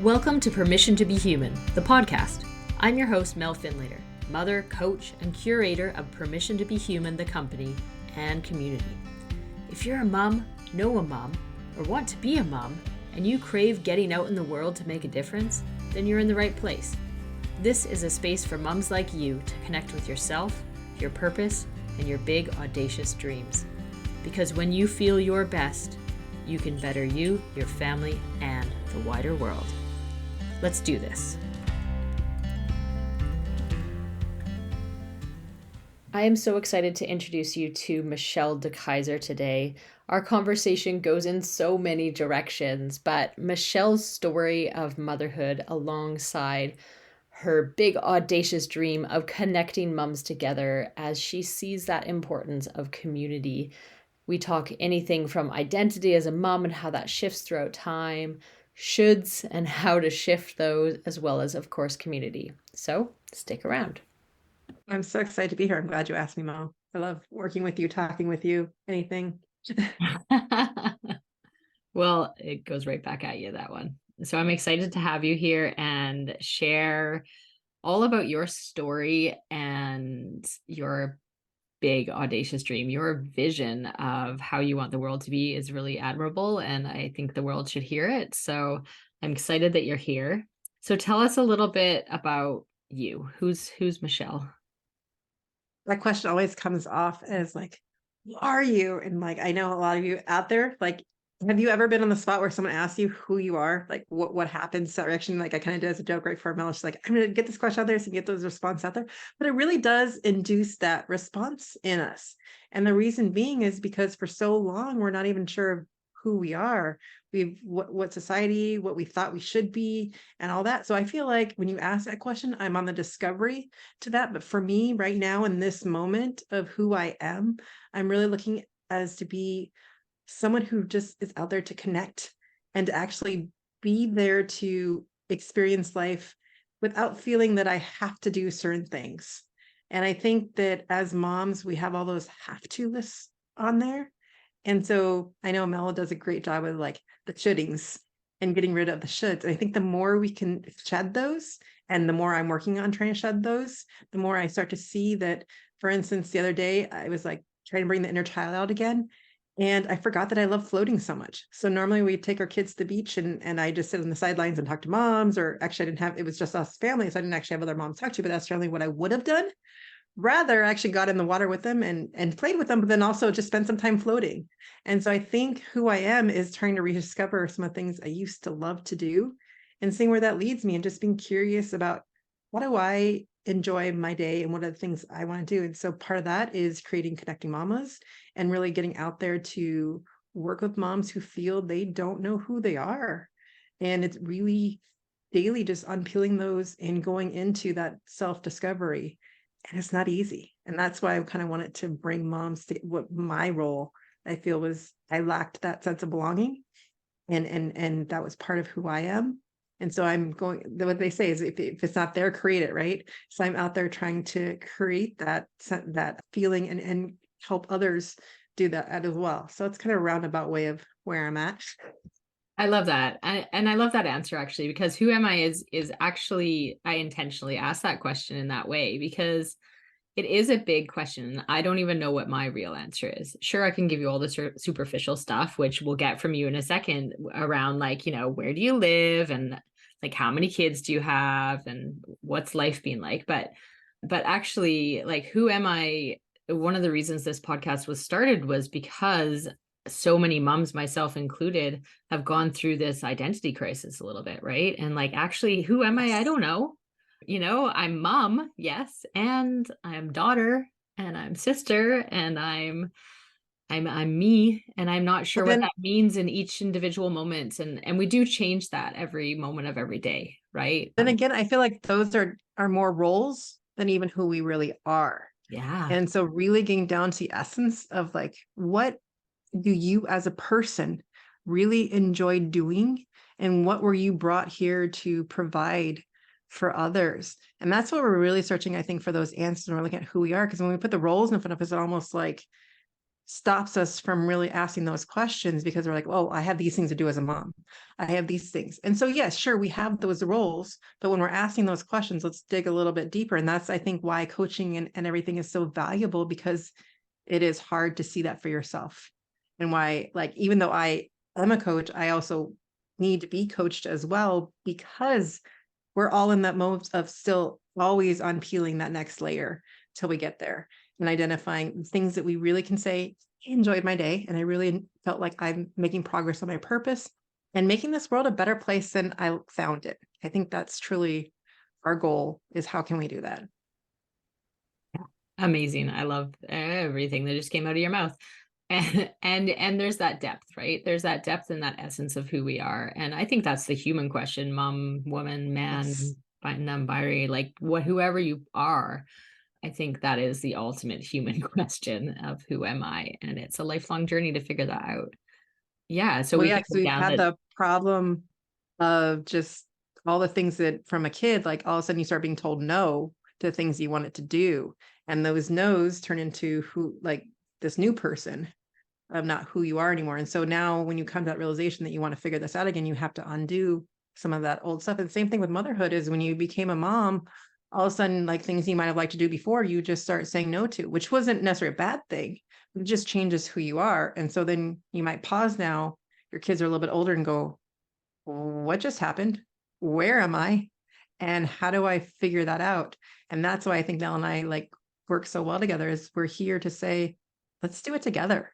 Welcome to Permission to Be Human, the podcast. I'm your host, Mel Finlater, mother, coach, and curator of Permission to Be Human, the company and community. If you're a mom, know a mom, or want to be a mom, and you crave getting out in the world to make a difference, then you're in the right place. This is a space for moms like you to connect with yourself, your purpose, and your big, audacious dreams. Because when you feel your best, you can better you, your family, and the wider world. Let's do this. I am so excited to introduce you to Michelle DeKeyser today. Our conversation goes in so many directions, but Michelle's story of motherhood alongside her big audacious dream of connecting moms together as she sees that importance of community. We talk anything from identity as a mom and how that shifts throughout time, shoulds and how to shift those, as well as, of course, community. So stick around. I'm so excited to be here. I'm glad you asked me, Mo. I love working with you, talking with you, anything. Well, it goes right back at you, that one. So I'm excited to have you here and share all about your story and your big audacious dream. Your vision of how you want the world to be is really admirable, and I think the world should hear it. So I'm excited that you're here. So tell us a little bit about you. Who's Michelle? That question always comes off as like, who are you? And like, I know a lot of you out there, like, have you ever been on the spot where someone asks you who you are? Like what happens to that reaction? Like I kind of did as a joke right for Mel. She's like, I'm going to get this question out there so you get those responses out there. But it really does induce that response in us. And the reason being is because for so long, we're not even sure of who we are. We've what society, what we thought we should be, and all that. So I feel like when you ask that question, I'm on the discovery to that. But for me right now in this moment of who I am, I'm really looking as to be someone who just is out there to connect and to actually be there to experience life without feeling that I have to do certain things. And I think that as moms, we have all those have to lists on there. And so I know Mel does a great job with like the shouldings and getting rid of the shoulds. And I think the more we can shed those, and the more I'm working on trying to shed those, the more I start to see that, for instance, the other day, I was like trying to bring the inner child out again. And I forgot that I love floating so much. So normally we take our kids to the beach and I just sit on the sidelines and talk to moms, or actually I didn't have, it was just us family. So I didn't actually have other moms to talk to, but that's certainly what I would have done. Rather, I actually got in the water with them and played with them, but then also just spent some time floating. And so I think who I am is trying to rediscover some of the things I used to love to do and seeing where that leads me and just being curious about what do I enjoy my day and what are the things I want to do. And so part of that is creating Connecting Mamas and really getting out there to work with moms who feel they don't know who they are. And it's really daily just unpeeling those and going into that self-discovery. And it's not easy. And that's why I kind of wanted to bring moms to what my role I feel was I lacked that sense of belonging. And that was part of who I am. And so I'm going, what they say is if it's not there, create it, right? So I'm out there trying to create that feeling and help others do that as well. So it's kind of a roundabout way of where I'm at. I love that. And I love that answer actually, because who am I is actually, I intentionally asked that question in that way because it is a big question. I don't even know what my real answer is. Sure, I can give you all the superficial stuff, which we'll get from you in a second around like, where do you live and like how many kids do you have and what's life been like? But actually, like, who am I? One of the reasons this podcast was started was because so many moms, myself included, have gone through this identity crisis a little bit, right? And like, actually, who am I? I don't know. I'm mom, yes, and I'm daughter, and I'm sister, and I'm me, and I'm not sure what that means in each individual moment. And we do change that every moment of every day, right? Then again, I feel like those are more roles than even who we really are. Yeah. And so really getting down to the essence of like, what do you as a person really enjoy doing? And what were you brought here to provide for others? And that's what we're really searching, I think, for those answers. And we're looking at who we are. Because when we put the roles in front of us, it almost like stops us from really asking those questions because we're like, oh, I have these things to do as a mom. I have these things. And so, yes, sure, we have those roles, but when we're asking those questions, let's dig a little bit deeper. And that's, I think, why coaching and everything is so valuable, because it is hard to see that for yourself. And why, like, even though I am a coach, I also need to be coached as well, because we're all in that mode of still always unpeeling that next layer till we get there, and identifying things that we really can say, I enjoyed my day and I really felt like I'm making progress on my purpose and making this world a better place than I found it. I think that's truly our goal, is how can we do that? Amazing. I love everything that just came out of your mouth. And there's that depth, right? There's that depth and that essence of who we are. And I think that's the human question, mom, woman, Yes. man, non-binary, like whoever you are. I think that is the ultimate human question of who am I? And it's a lifelong journey to figure that out. Yeah. So Well, we yeah, can because go we've down had the the problem of just all the things that from a kid, like all of a sudden you start being told no to things you wanted to do. And those no's turn into who, like this new person of not who you are anymore. And so now when you come to that realization that you want to figure this out again, you have to undo some of that old stuff. And the same thing with motherhood is when you became a mom, all of a sudden, like things you might have liked to do before, you just start saying no to, which wasn't necessarily a bad thing. It just changes who you are. And so then you might pause now, your kids are a little bit older, and go, what just happened? Where am I? And how do I figure that out? And that's why I think Mel and I like work so well together, is we're here to say, let's do it together.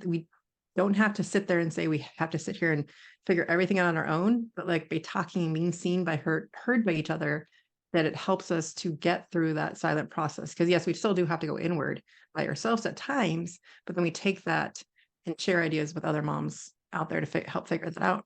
We don't have to sit there and say we have to sit here and figure everything out on our own, but like by talking and being seen by heard by each other, that it helps us to get through that silent process. Because yes, we still do have to go inward by ourselves at times, but then we take that and share ideas with other moms out there to help figure that out.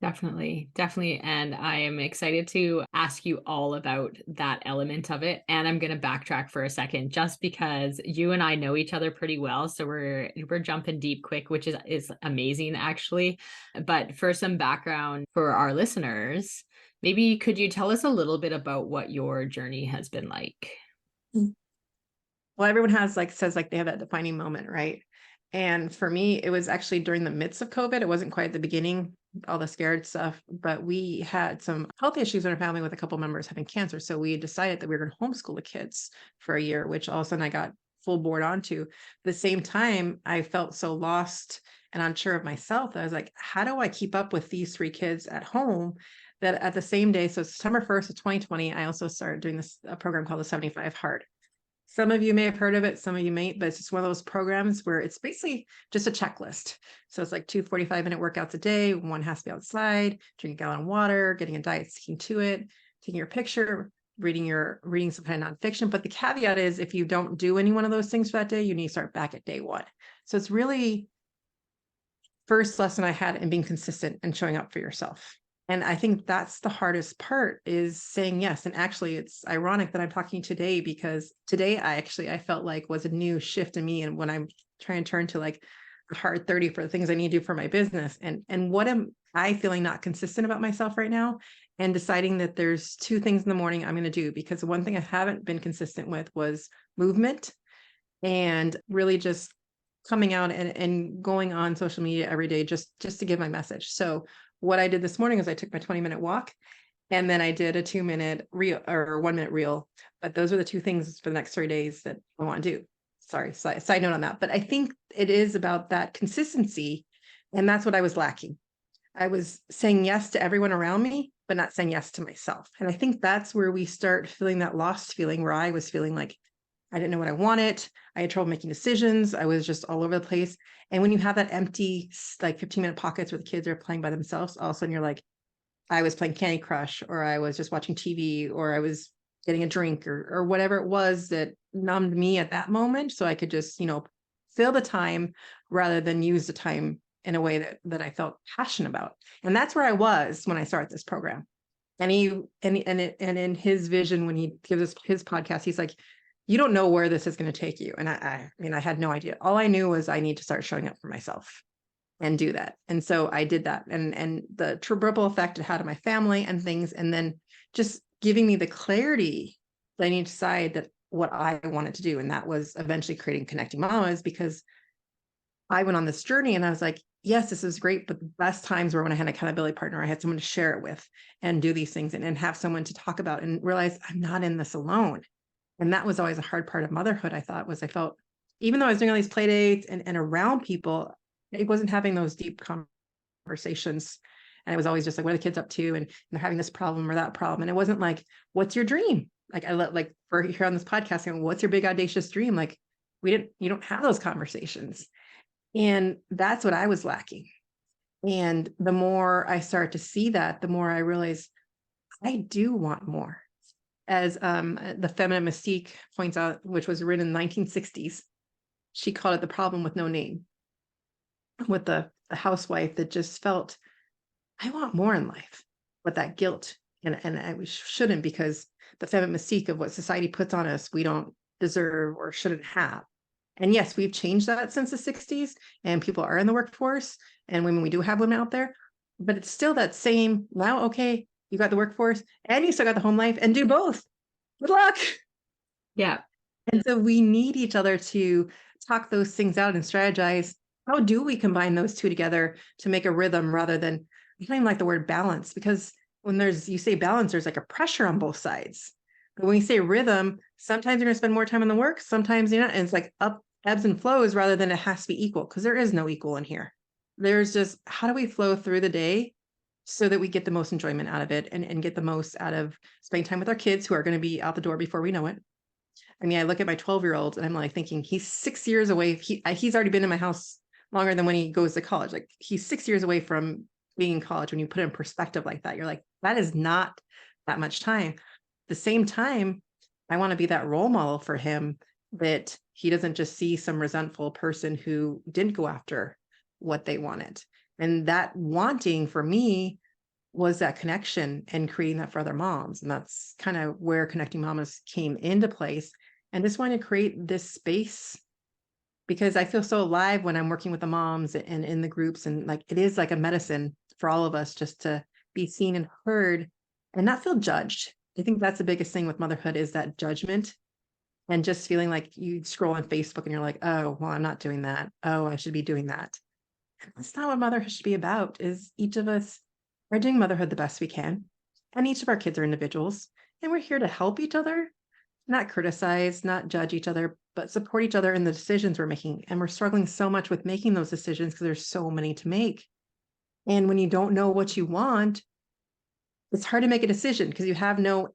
Definitely, definitely. And I am excited to ask you all about that element of it. And I'm going to backtrack for a second, just because you and I know each other pretty well. So we're jumping deep quick, which is amazing actually. But for some background for our listeners, maybe could you tell us a little bit about what your journey has been like? Well, everyone has like says like they have that defining moment, right? And for me, it was actually during the midst of COVID. It wasn't quite at the beginning, all the scared stuff, but we had some health issues in our family with a couple members having cancer. So we decided that we were going to homeschool the kids for a year, which all of a sudden I got full board onto. At the same time, I felt so lost and unsure of myself. I was like, how do I keep up with these three kids at home? That at the same day, so September 1st of 2020, I also started doing this a program called the 75 Hard. Some of you may have heard of it, some of you mayn't, but it's just one of those programs where it's basically just a checklist. So it's like 2 45-minute workouts a day. One has to be outside, drinking a gallon of water, getting a diet, sticking to it, taking your picture, reading some kind of nonfiction. But the caveat is if you don't do any one of those things for that day, you need to start back at day one. So it's really first lesson I had in being consistent and showing up for yourself. And I think that's the hardest part, is saying yes. And actually, it's ironic that I'm talking today, because today I felt like was a new shift in me. And when I'm trying to turn to like the hard 30 for the things I need to do for my business, and what am I feeling not consistent about myself right now, and deciding that there's two things in the morning I'm going to do, because the one thing I haven't been consistent with was movement, and really just coming out and going on social media every day just to give my message. So what I did this morning is I took my 20-minute walk, and then I did a 2-minute reel or 1-minute reel. But those are the two things for the next 3 days that I want to do. Sorry, side note on that. But I think it is about that consistency. And that's what I was lacking. I was saying yes to everyone around me, but not saying yes to myself. And I think that's where we start feeling that lost feeling, where I was feeling like I didn't know what I wanted. I had trouble making decisions. I was just all over the place. And when you have that empty, like 15-minute pockets where the kids are playing by themselves, all of a sudden you're like, I was playing Candy Crush, or I was just watching TV, or I was getting a drink, or whatever it was that numbed me at that moment. So I could just, fill the time rather than use the time in a way that I felt passionate about. And that's where I was when I started this program. And in his vision, when he gives us his podcast, he's like, you don't know where this is going to take you. And I mean, I had no idea. All I knew was I need to start showing up for myself and do that. And so I did that, and the ripple effect it had on my family and things. And then just giving me the clarity that I need to decide that what I wanted to do. And that was eventually creating Connecting Mamas, because I went on this journey and I was like, yes, this is great. But the best times were when I had an accountability partner. I had someone to share it with and do these things, and have someone to talk about and realize I'm not in this alone. And that was always a hard part of motherhood. I felt, even though I was doing all these play dates and around people, it wasn't having those deep conversations. And it was always just like, what are the kids up to? And they're having this problem or that problem. And it wasn't like, what's your dream? Like for here on this podcast, going, what's your big audacious dream? Like you don't have those conversations. And that's what I was lacking. And the more I start to see that, the more I realize I do want more. As the Feminine Mystique points out, which was written in the 1960s, she called it the problem with no name, with the housewife that just felt, I want more in life, but that guilt. And I shouldn't, because the feminine mystique of what society puts on us, we don't deserve or shouldn't have. And yes, we've changed that since the 60s, and people are in the workforce, and women, we do have women out there, but it's still that same, wow, okay, you got the workforce and you still got the home life, and do both. Good luck. Yeah. And so we need each other to talk those things out and strategize. How do we combine those two together to make a rhythm, rather than, I don't even like the word balance, because when you say balance, there's like a pressure on both sides. But when you say rhythm, sometimes you're going to spend more time on the work, sometimes you're not. And it's like ebbs and flows, rather than it has to be equal, because there is no equal in here. There's just, how do we flow through the day so that we get the most enjoyment out of it, and get the most out of spending time with our kids, who are going to be out the door before we know it. I mean, I look at my 12-year-old and I'm like thinking, he's 6 years away. He's already been in my house longer than when he goes to college. Like, he's 6 years away from being in college. When you put it in perspective like that, you're like, that is not that much time. At the same time, I want to be that role model for him, that he doesn't just see some resentful person who didn't go after what they wanted. And that wanting for me was that connection, and creating that for other moms. And that's kind of where Connecting Mamas came into place. And just wanted to create this space, because I feel so alive when I'm working with the moms and in the groups. And like, it is like a medicine for all of us, just to be seen and heard and not feel judged. I think that's the biggest thing with motherhood, is that judgment, and just feeling like you scroll on Facebook and you're like, oh, well, I'm not doing that. Oh, I should be doing that. That's not what motherhood should be about. Is each of us are doing motherhood the best we can. And each of our kids are individuals, and we're here to help each other, not criticize, not judge each other, but support each other in the decisions we're making. And we're struggling so much with making those decisions, because there's so many to make. And when you don't know what you want, it's hard to make a decision, because you have no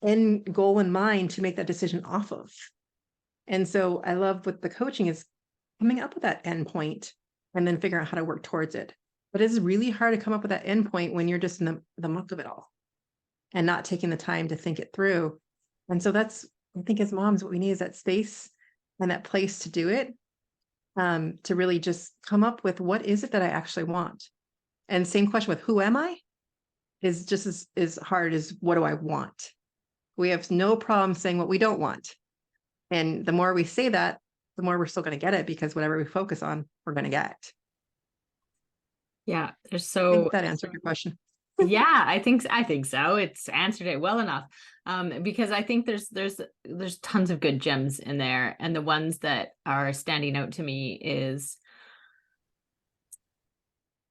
end goal in mind to make that decision off of. And so I love what the coaching is, coming up with that end point and then figuring out how to work towards it. But it's really hard to come up with that end point when you're just in the muck of it all and not taking the time to think it through. And so that's, I think as moms, what we need is that space and that place to do it, to really just come up with, what is it that I actually want? And same question with who am I, is just as hard as what do I want? We have no problem saying what we don't want. And the more we say that, the more we're still going to get it, because whatever we focus on, we're going to get. Yeah. There's I so think that answered your question. yeah, I think so. It's answered it well enough. Because I think there's tons of good gems in there. And the ones that are standing out to me is,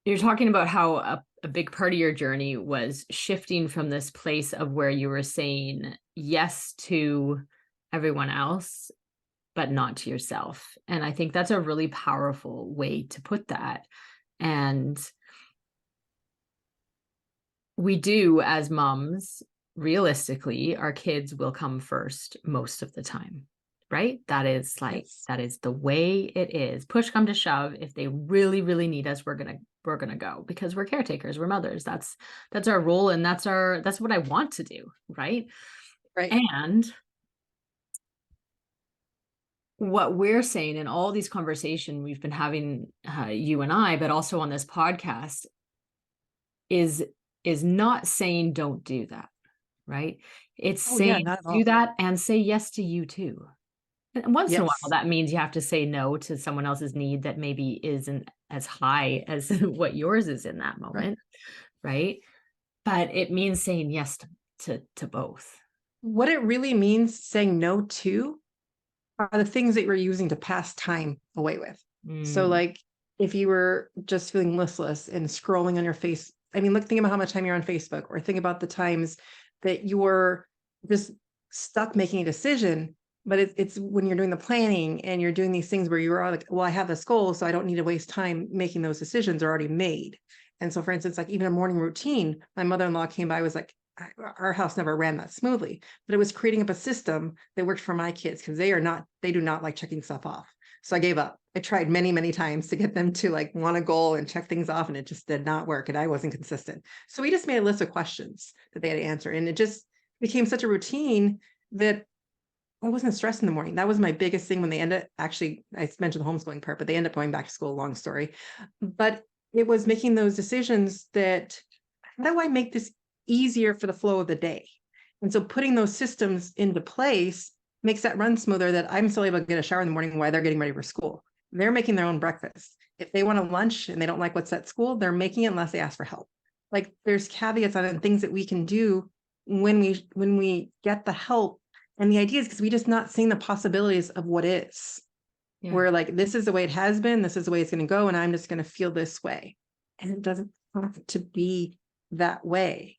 you're talking about how a big part of your journey was shifting from this place of where you were saying yes to everyone else, but not to yourself. And I think that's a really powerful way to put that. And we do, as moms, realistically, our kids will come first most of the time, right? That is Yes. that is the way it is. Push come to shove, if they really, really need us, we're gonna go, because we're caretakers, we're mothers. That's our role, and that's what I want to do, right? Right. And what we're saying in all these conversations we've been having, you and I, but also on this podcast, is not saying don't do that, right? It's saying Not at all. do that and say yes to you too. And once in a while, Yes. that means you have to say no to someone else's need that maybe isn't as high as what yours is in that moment, right? But it means saying yes to both. What it really means saying no to are the things that you're using to pass time away with. So Mm, like if you were just feeling listless and scrolling on your face, I mean, look, think about how much time you're on Facebook, or think about the times that you're just stuck making a decision. But it's when you're doing the planning and you're doing these things where you're like, well, I have this goal, so I don't need to waste time making those decisions are already made. And so, for instance, like even a morning routine, my mother-in-law came by, was like, our house never ran that smoothly, but it was creating up a system that worked for my kids because they do not like checking stuff off. So I gave up. I tried many, many times to get them to like want a goal and check things off, and it just did not work. And I wasn't consistent. So we just made a list of questions that they had to answer. And it just became such a routine that I wasn't stressed in the morning. That was my biggest thing when they ended. Actually, I mentioned the homeschooling part, but they ended up going back to school, long story. But it was making those decisions that, how do I make this easier for the flow of the day? And so putting those systems into place makes that run smoother, that I'm still able to get a shower in the morning while they're getting ready for school. They're making their own breakfast. If they want a lunch and they don't like what's at school, they're making it unless they ask for help. Like there's caveats on it and things that we can do when we get the help. And the idea is because we just not seeing the possibilities of what is. yeah. We're like, this is the way it has been, this is the way it's going to go, and I'm just going to feel this way. And it doesn't have to be that way.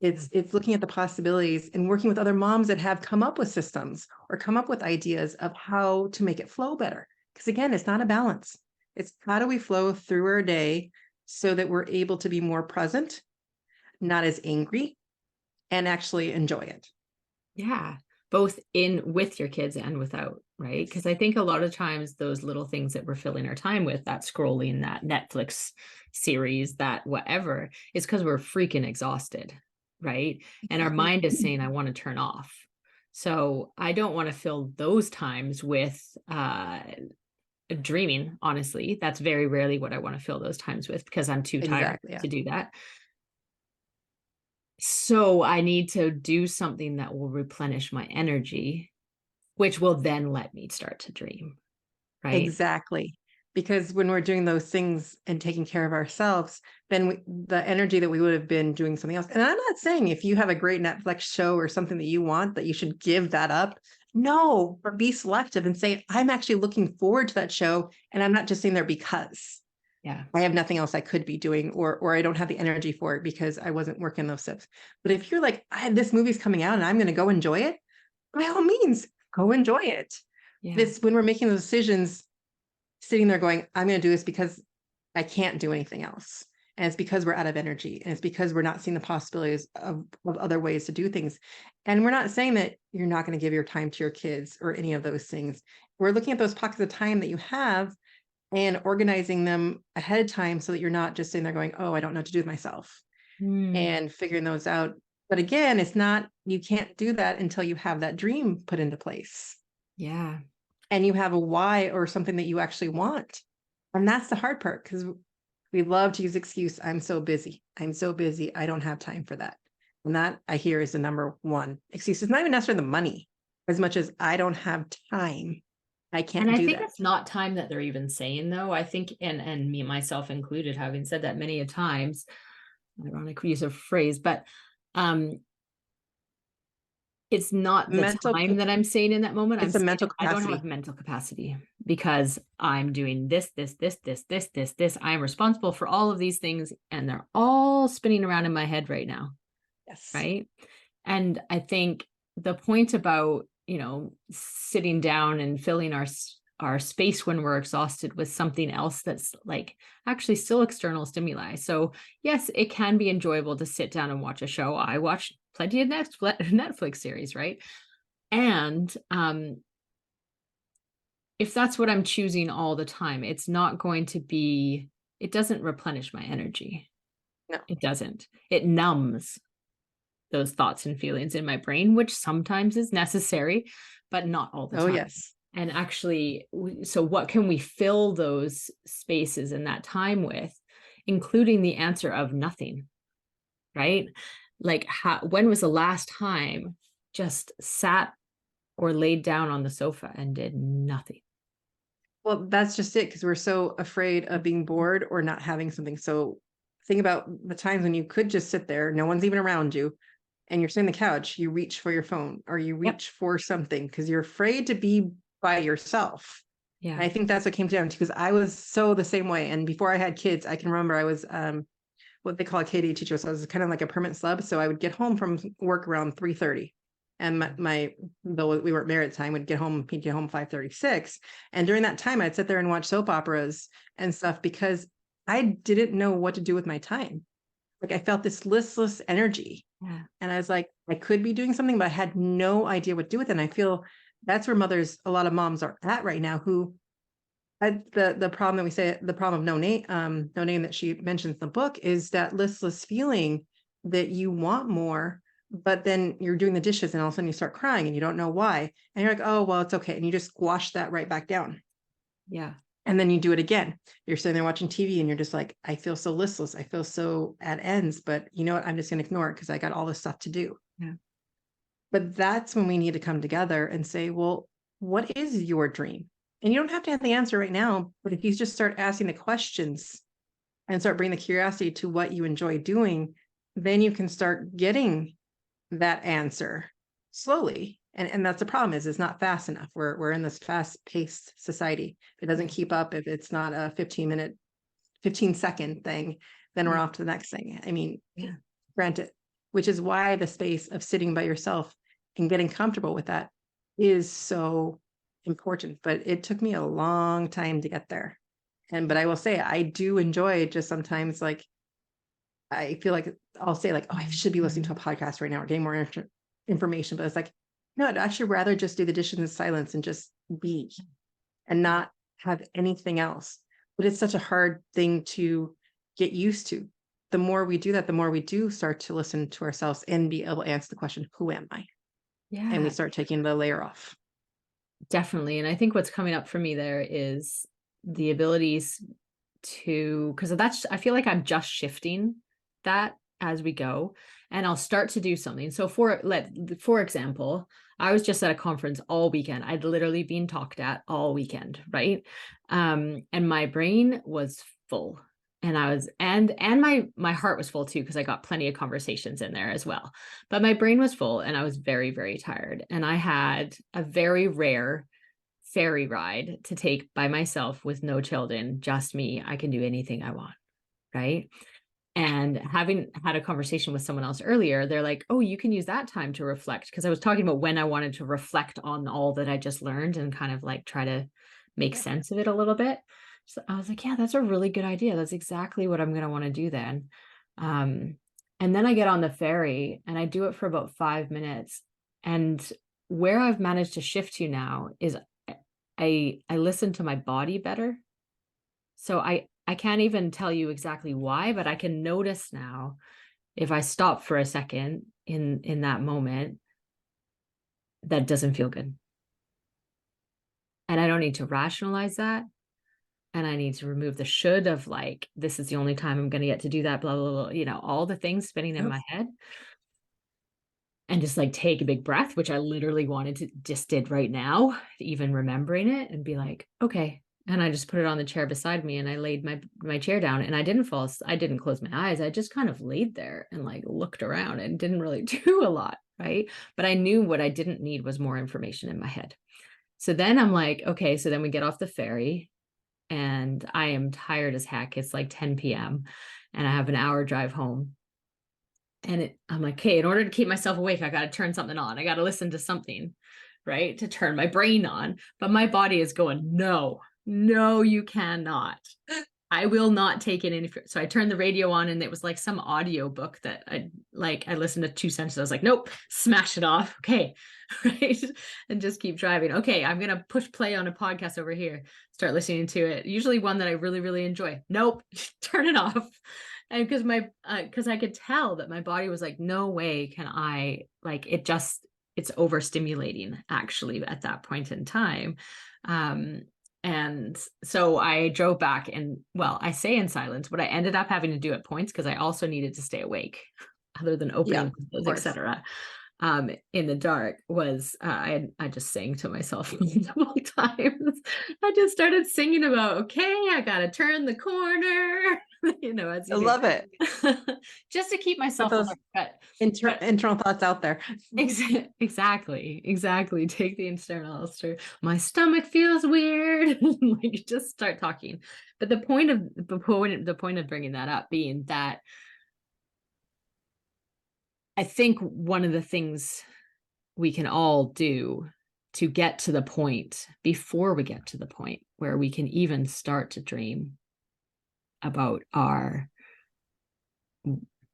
It's looking at the possibilities and working with other moms that have come up with systems or come up with ideas of how to make it flow better. Because again, it's not a balance. It's how do we flow through our day so that we're able to be more present, not as angry, and actually enjoy it. Yeah. Both in with your kids and without, right? Yes. Because I think a lot of times those little things that we're filling our time with, that scrolling, that Netflix series, that whatever, is because we're freaking exhausted, right? And our Exactly. mind is saying, I want to turn off. So I don't want to fill those times with dreaming, honestly. That's very rarely what I want to fill those times with because I'm too tired Exactly. Yeah. to do that. So I need to do something that will replenish my energy, which will then let me start to dream, right? Exactly. Because when we're doing those things and taking care of ourselves, then the energy that we would have been doing something else. And I'm not saying if you have a great Netflix show or something that you want, that you should give that up. No, but be selective and say, I'm actually looking forward to that show. And I'm not just sitting there because Yeah. I have nothing else I could be doing, or I don't have the energy for it because I wasn't working those steps. But if you're like, this movie's coming out and I'm going to go enjoy it, by all means, go enjoy it. Yeah. This when we're making those decisions, sitting there going, I'm going to do this because I can't do anything else. And it's because we're out of energy. And it's because we're not seeing the possibilities of other ways to do things. And we're not saying that you're not going to give your time to your kids or any of those things. We're looking at those pockets of time that you have and organizing them ahead of time so that you're not just sitting there going, oh, I don't know what to do with myself, Mm, and figuring those out. But again, it's not, you can't do that until you have that dream put into place yeah. and you have a why or something that you actually want. And that's the hard part because we love to use excuse. I'm so busy. I'm so busy. I don't have time for that. And that I hear is the number one excuse. It's not even necessarily the money as much as I don't have time. I And can't I do think that. it's not time that they're even saying though. I think and me myself included, having said that many a times, ironic use of phrase, but um it's not the Mental, time that I'm saying in that moment. I'm it's a saying mental I don't have capacity. mental capacity because I'm doing this. I'm responsible for all of these things, and they're all spinning around in my head right now. Yes. Right. And I think the point about, sitting down and filling our space when we're exhausted with something else that's like actually still external stimuli. So yes, it can be enjoyable to sit down and watch a show. I watch plenty of Netflix series, right? And if that's what I'm choosing all the time, it's not going to be, it doesn't replenish my energy. No. It doesn't. It numbs those thoughts and feelings in my brain, which sometimes is necessary, but not all the Oh, time. yes. And actually, so what can we fill those spaces and that time with, including the answer of nothing, right? Like, when was the last time just sat or laid down on the sofa and did nothing? Well, that's just it because we're so afraid of being bored or not having something. So think about the times when you could just sit there, no one's even around you, and you're sitting on the couch, you reach for your phone or you Yep. reach for something because you're afraid to be by yourself. And Yeah. I think that's what came down to, because I was so the same way. And before I had kids, I can remember I was what they call a KD teacher. So I was kind of like a permanent sub. So I would get home from work around 3:30. And though we weren't married at the time, he'd get home 5:36. And during that time, I'd sit there and watch soap operas and stuff because I didn't know what to do with my time. Like I felt this listless energy. Yeah. And I was like, I could be doing something, but I had no idea what to do with it. And I feel that's where a lot of moms are at right now, who the problem that we say, the problem of no name that she mentions in the book, is that listless feeling that you want more, but then you're doing the dishes and all of a sudden you start crying and you don't know why. And you're like, oh, well, it's okay. And you just squash that right back down. Yeah. And then you do it again. You're sitting there watching TV and you're just like, I feel so listless. I feel so at ends, but you know what? I'm just going to ignore it because I got all this stuff to do. Yeah. But that's when we need to come together and say, well, what is your dream? And you don't have to have the answer right now, but if you just start asking the questions and start bringing the curiosity to what you enjoy doing, then you can start getting that answer slowly. And that's the problem, is it's not fast enough. We're in this fast-paced society. If it doesn't keep up, if it's not a 15-second thing, then we're off to the next thing. I mean, granted, which is why the space of sitting by yourself and getting comfortable with that is so important. But it took me a long time to get there. But I will say, I do enjoy just sometimes, like, I feel like I'll say like, oh, I should be listening to a podcast right now or getting more information. But it's like, no, I'd actually rather just do the dishes in silence and just be and not have anything else. But it's such a hard thing to get used to. The more we do that, the more we do start to listen to ourselves and be able to answer the question, who am I? Yeah. And we start taking the layer off. Definitely. And I think what's coming up for me there is the abilities to, because I feel like I'm just shifting that as we go, and I'll start to do something. So for example, I was just at a conference all weekend. I'd literally been talked at all weekend, right? And my brain was full. And I was, and my heart was full too, because I got plenty of conversations in there as well. But my brain was full and I was very, very tired. And I had a very rare ferry ride to take by myself with no children, just me. I can do anything I want, right? And having had a conversation with someone else earlier, they're like, oh, you can use that time to reflect. Because I was talking about when I wanted to reflect on all that I just learned and kind of like try to make sense of it a little bit. So I was like, yeah, that's a really good idea. That's exactly what I'm going to want to do then. And then I get on the ferry and I do it for about 5 minutes. And where I've managed to shift to now is I listen to my body better. So I can't even tell you exactly why, but I can notice now if I stop for a second in that moment, that doesn't feel good. And I don't need to rationalize that. And I need to remove the should of like, this is the only time I'm going to get to do that, blah, blah, blah, you know, all the things spinning in my head. And just like take a big breath, which I literally wanted to just did right now, even remembering it, and be like, okay. And I just put it on the chair beside me and I laid my chair down and I didn't close my eyes. I just kind of laid there and like looked around and didn't really do a lot. Right. But I knew what I didn't need was more information in my head. So then I'm like, okay, so then we get off the ferry and I am tired as heck. It's like 10 p.m. and I have an hour drive home. And I'm like, okay, in order to keep myself awake, I got to turn something on. I got to listen to something, right? To turn my brain on. But my body is going, no, you cannot. I will not take it any. So I turned the radio on and it was like some audio book that I listened to 2 sentences. I was like, nope, smash it off. Okay. Right. And just keep driving. Okay. I'm going to push play on a podcast over here. Start listening to it. Usually one that I really, really enjoy. Nope. Turn it off. And because I could tell that my body was like, no way can I, like, it's overstimulating actually at that point in time. And so I drove back and, well, I say in silence, what I ended up having to do at points, because I also needed to stay awake other than opening windows, etc. In the dark, was I just sang to myself multiple times. I just started singing about, okay, I gotta turn the corner. as I you love it. do, just to keep Put myself those alert. But internal thoughts out there. exactly. Take the external. My stomach feels weird. Like, just start talking. But the point of bringing that up being that I think one of the things we can all do to get to the point, before we get to the point where we can even start to dream about our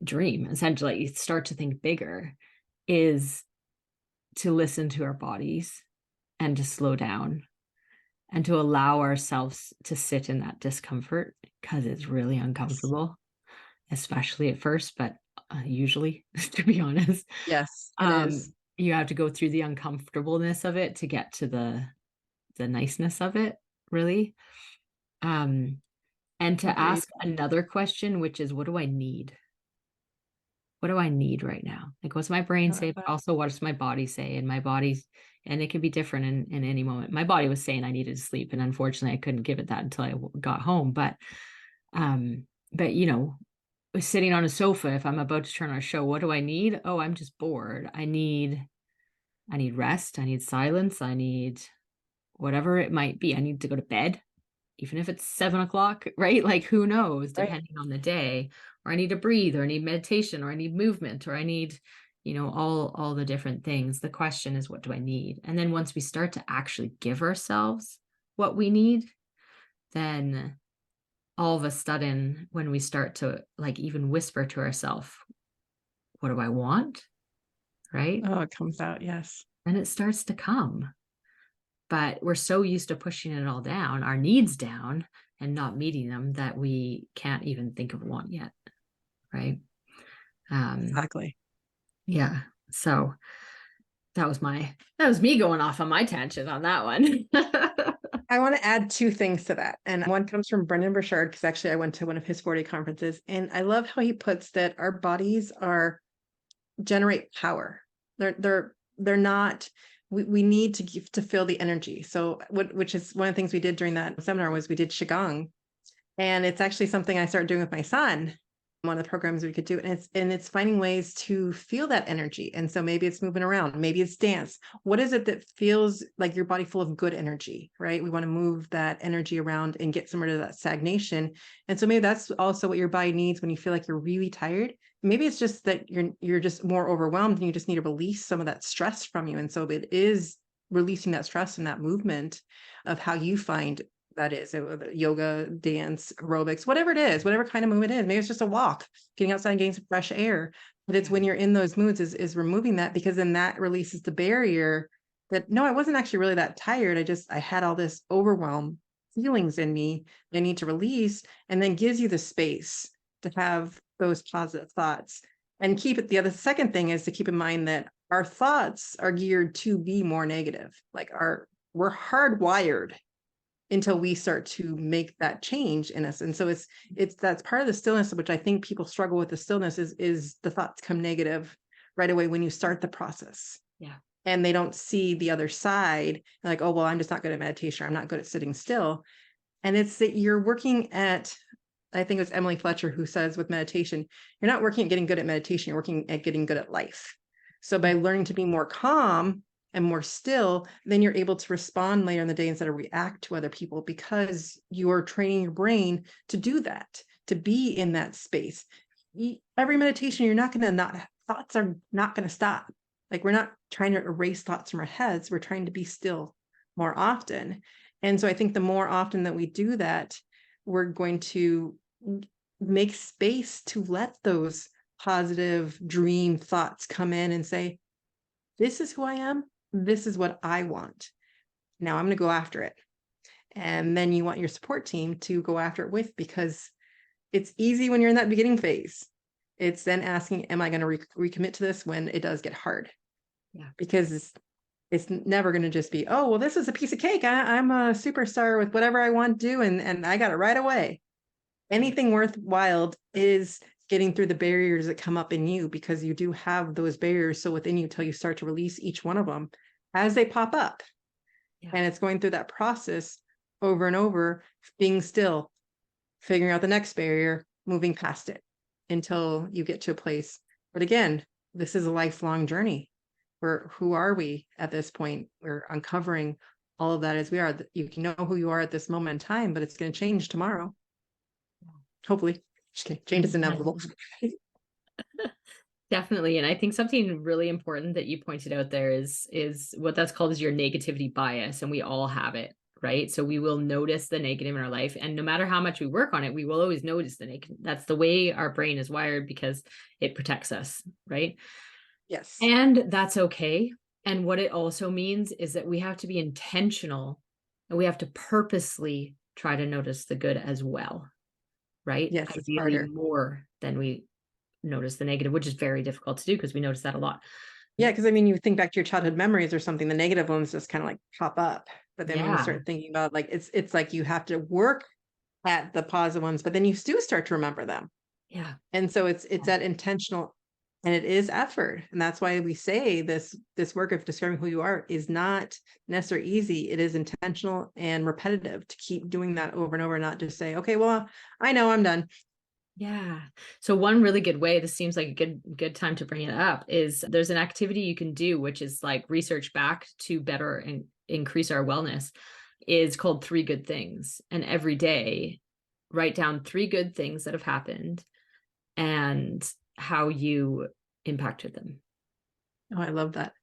dream, essentially start to think bigger, is to listen to our bodies and to slow down and to allow ourselves to sit in that discomfort, because it's really uncomfortable, especially at first, but usually, to be honest, Yes, it is. you have to go through the uncomfortableness of it to get to the niceness of it, really. Um, and to Agreed. ask another question, which is, what do I need? What do I need right now? Like, what's my brain I love say? But that. also, what does my body say? And it can be different in any moment. My body was saying I needed to sleep, and unfortunately, I couldn't give it that until I got home. Um, but sitting on a sofa, if I'm about to turn on a show, what do I need? Oh, I'm just bored. I need rest. I need silence. I need whatever it might be. I need to go to bed, even if it's 7 o'clock, right? Like, who knows, Right. depending on the day. Or I need to breathe, or I need meditation, or I need movement, or I need, all the different things. The question is, what do I need? And then once we start to actually give ourselves what we need, then all of a sudden, when we start to like even whisper to ourselves, what do I want? Right? Oh, it comes out. Yes. And it starts to come. But we're so used to pushing it all down, our needs down, and not meeting them, that we can't even think of one yet. Right. Um, Exactly. yeah. So that was me going off on my tangent on that one. I want to add two things to that. And one comes from Brendan Burchard, because actually I went to one of his 4-day conferences. And I love how he puts that our bodies generate power. They're not, we need to give to feel the energy. So which is one of the things we did during that seminar, was we did Qigong. And it's actually something I started doing with my son. One of the programs we could do, and it's finding ways to feel that energy. And so maybe it's moving around, maybe it's dance. What is it that feels like your body full of good energy, right? We want to move that energy around and get some rid of that stagnation. And so maybe that's also what your body needs when you feel like you're really tired. Maybe it's just that you're just more overwhelmed, and you just need to release some of that stress from you. And so it is releasing that stress and that movement of how you find that is yoga, dance, aerobics, whatever it is, whatever kind of movement it is. Maybe it's just a walk, getting outside and getting some fresh air. But it's when you're in those moods is removing that, because then that releases the barrier that, no, I wasn't actually really that tired. I had all this overwhelm feelings in me that I need to release, and then gives you the space to have those positive thoughts. And the other second thing is to keep in mind that our thoughts are geared to be more negative. Like we're hardwired until we start to make that change in us. And so that's part of the stillness, which I think people struggle with. The stillness is the thoughts come negative right away when you start the process. Yeah. And they don't see the other side, like, oh, well, I'm just not good at meditation, or I'm not good at sitting still. And it's that you're working at, I think it was Emily Fletcher who says, with meditation, you're not working at getting good at meditation, you're working at getting good at life. So by learning to be more calm and more still, then you're able to respond later in the day instead of react to other people, because you're training your brain to do that, to be in that space. Every meditation, thoughts are not going to stop. Like, we're not trying to erase thoughts from our heads. We're trying to be still more often. And so I think the more often that we do that, we're going to make space to let those positive dream thoughts come in and say, this is who I am. This is what I want. Now I'm going to go after it. And then you want your support team to go after it with, because it's easy when you're in that beginning phase. It's then asking, am I going to recommit to this when it does get hard? Yeah. Because it's never going to just be, oh, well, this is a piece of cake. I'm a superstar with whatever I want to do, and I got it right away. Anything worthwhile is getting through the barriers that come up in you, because you do have those barriers. So within you, till you start to release each one of them as they pop up. Yeah. And it's going through that process over and over, being still, figuring out the next barrier, moving past it until you get to a place. But again, this is a lifelong journey. Who are we at this point? We're uncovering all of that as we are. You can know who you are at this moment in time, but it's going to change tomorrow. Hopefully. Just kidding. Change is inevitable. Definitely. And I think something really important that you pointed out there is what that's called is your negativity bias. And we all have it, right? So we will notice the negative in our life. And no matter how much we work on it, we will always notice the negative. That's the way our brain is wired because it protects us, right? Yes. And that's okay. And what it also means is that we have to be intentional and we have to purposely try to notice the good as well, right? Yes, it's Ideally harder. more than we notice the negative, which is very difficult to do because we notice that a lot. Yeah, because I mean, you think back to your childhood memories or something, the negative ones just kind of like pop up. But then when you Yeah. start thinking about like it's like you have to work at the positive ones, but then you do start to remember them. Yeah. And so it's that intentional, and it is effort. And that's why we say this work of discovering who you are is not necessarily easy. It is intentional and repetitive to keep doing that over and over, not just say, okay, well, I know I'm done. Yeah. So one really good way, this seems like a good time to bring it up, is there's an activity you can do, which is like research back to better and increase our wellness, is called 3 good things. And every day, write down 3 good things that have happened and how you impacted them. Oh, I love that.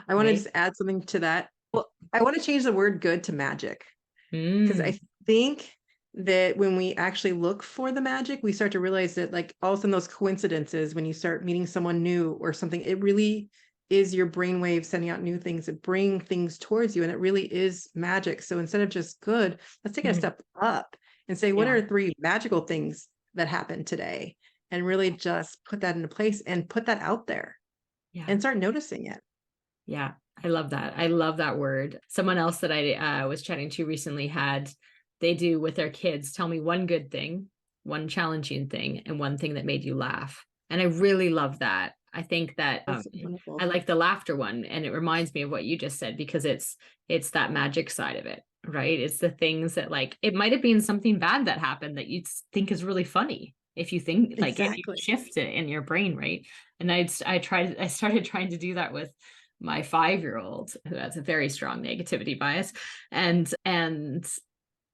I want to Right? just add something to that. Well, I want to change the word good to magic, because Mm, I think that when we actually look for the magic, we start to realize that like all of a sudden those coincidences, when you start meeting someone new or something, it really is your brainwave sending out new things that bring things towards you. And it really is magic. So instead of just good, let's take it a mhm. step up and say, what Yeah. are 3 magical things that happened today? And really just put that into place and put that out there Yeah. and start noticing it. Yeah. I love that. I love that word. Someone else that I was chatting to recently they do with their kids, tell me one good thing, one challenging thing, and one thing that made you laugh. And I really love that. I think that That's I wonderful. like the laughter one, and it reminds me of what you just said because it's that magic side of it, right? It's the things that like it might have been something bad that happened that you think is really funny if you think like if you Exactly. shift it in your brain, right? And I started trying to do that with my 5-year-old who has a very strong negativity bias, and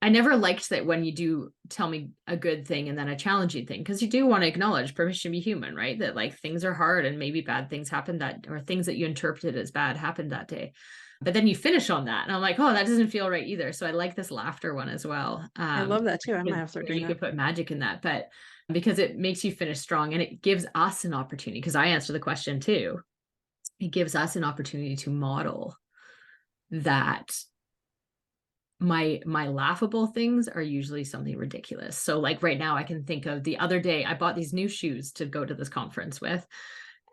I never liked that when you do tell me a good thing and then a challenging thing, because you do want to acknowledge permission to be human, right? That like things are hard and maybe bad things happened that, or things that you interpreted as bad happened that day. But then you finish on that. And I'm like, oh, that doesn't feel right either. So I like this laughter one as well. I love that too. I might have to start Where doing you that. could put magic in that, but because it makes you finish strong and it gives us an opportunity, because I answer the question too. It gives us an opportunity to model that my laughable things are usually something ridiculous. So like right now I can think of the other day I bought these new shoes to go to this conference with,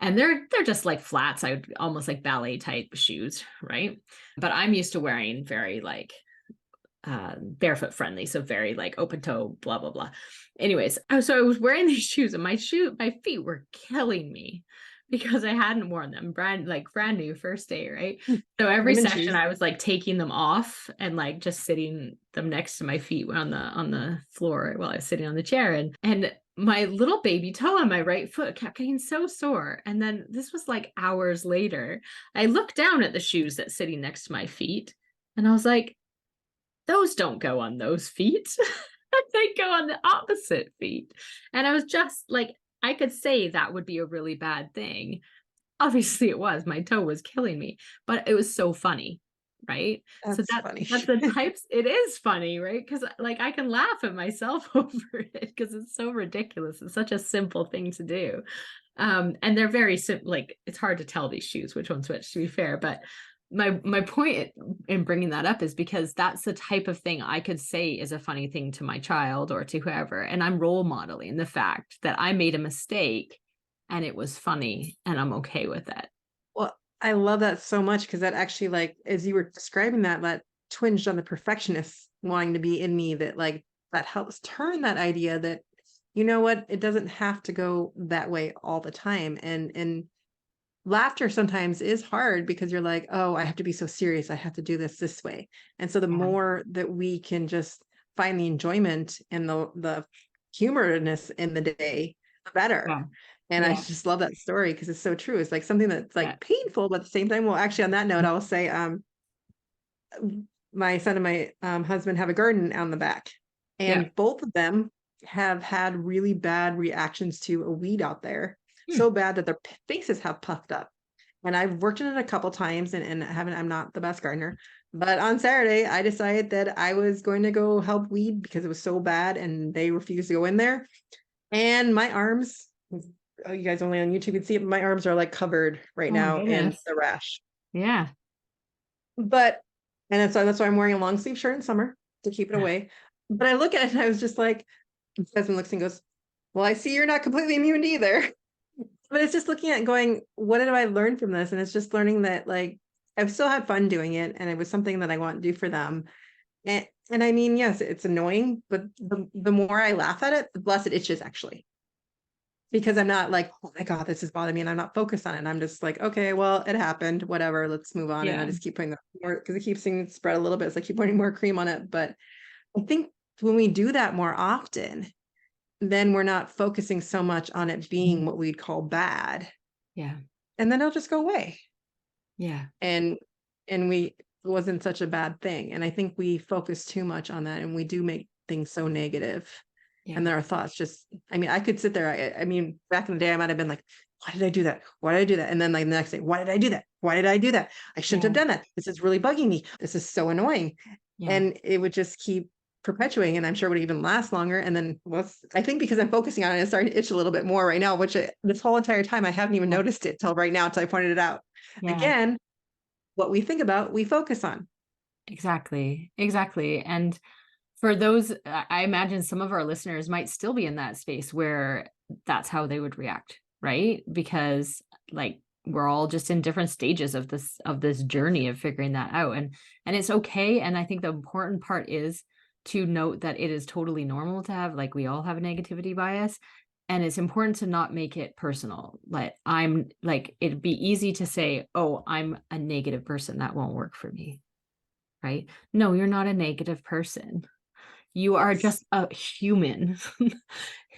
and they're just like flats. I would almost like ballet type shoes, right? But I'm used to wearing very like barefoot friendly, so very like open toe, blah blah blah. Anyways, so I was wearing these shoes and my feet were killing me because I hadn't worn them brand new first day, right? So every Women's session shoes. I was like taking them off and like just sitting them next to my feet on the floor while I was sitting on the chair, and my little baby toe on my right foot kept getting so sore. And then this was like hours later. I looked down at the shoes that's sitting next to my feet and I was like, those don't go on those feet. They go on the opposite feet. And I was just like, I could say that would be a really bad thing. Obviously, it was. My toe was killing me, but it was so funny, right? So That's funny. that's the types. It is funny, right? Because like I can laugh at myself over it because it's so ridiculous. It's such a simple thing to do, and they're very simple. Like it's hard to tell these shoes which one's which, to be fair, but my point in bringing that up is because that's the type of thing I could say is a funny thing to my child or to whoever, and I'm role modeling the fact that I made a mistake and it was funny and I'm okay with it. Well, I love that so much because that actually, like, as you were describing that, that twinged on the perfectionist wanting to be in me, that like that helps turn that idea that, you know what, it doesn't have to go that way all the time. And laughter sometimes is hard because you're like, oh, I have to be so serious. I have to do this way. And so the Yeah. more that we can just find the enjoyment and the humorousness in the day, the better. Yeah. And I Yeah. just love that story because it's so true. It's like something that's Yeah. like painful, but at the same time, well, actually on that note, I will say, my son and my husband have a garden out in the back, Yeah. and both of them have had really bad reactions to a weed out there, Hmm. so bad that their faces have puffed up. And I've worked in it a couple times, and I'm not the best gardener. But on Saturday, I decided that I was going to go help weed because it was so bad, and they refused to go in there. And my arms, oh, you guys only on YouTube can see it, my arms are like covered right Oh my now in goodness. the rash. Yeah. But that's why I'm wearing a long sleeve shirt in summer to keep it away. But I look at it and I was just like, my husband looks and goes, "Well, I see you're not completely immune either." But it's just looking at going, what did I learn from this? And it's just learning that like I've still had fun doing it, and it was something that I want to do for them. And I mean, yes, it's annoying, but the more I laugh at it, the less it itches actually. Because I'm not like, oh my God, this is bothering me. And I'm not focused on it. I'm just like, okay, well, it happened, whatever, let's move on. And I Yeah. just keep putting the more, because it keeps seeing it spread a little bit. So I keep putting more cream on it. But I think when we do that more often, then we're not focusing so much on it being what we'd call bad. Yeah. And then it'll just go away. Yeah. And it wasn't such a bad thing. And I think we focus too much on that, and we do make things so negative. Yeah. And there are thoughts just, I mean, I could sit there. I mean, back in the day, I might have been like, why did I do that? Why did I do that? And then like the next day, why did I do that? Why did I do that? I shouldn't have Yeah. done that. This is really bugging me. This is so annoying. Yeah. And it would just keep perpetuating, and I'm sure it would even last longer. And then I think because I'm focusing on it, it's starting to itch a little bit more right now, which this whole entire time I haven't even Yeah. noticed it till right now, until I pointed it out. Yeah. Again, what we think about, we focus on. Exactly. Exactly. And for those, I imagine some of our listeners might still be in that space where that's how they would react, right? Because like we're all just in different stages of this journey of figuring that out. And it's okay. And I think the important part is to note that it is totally normal to have, like, we all have a negativity bias. And it's important to not make it personal. Like it'd be easy to say, oh, I'm a negative person, that won't work for me. Right? No, you're not a negative person. You are Yes. just a human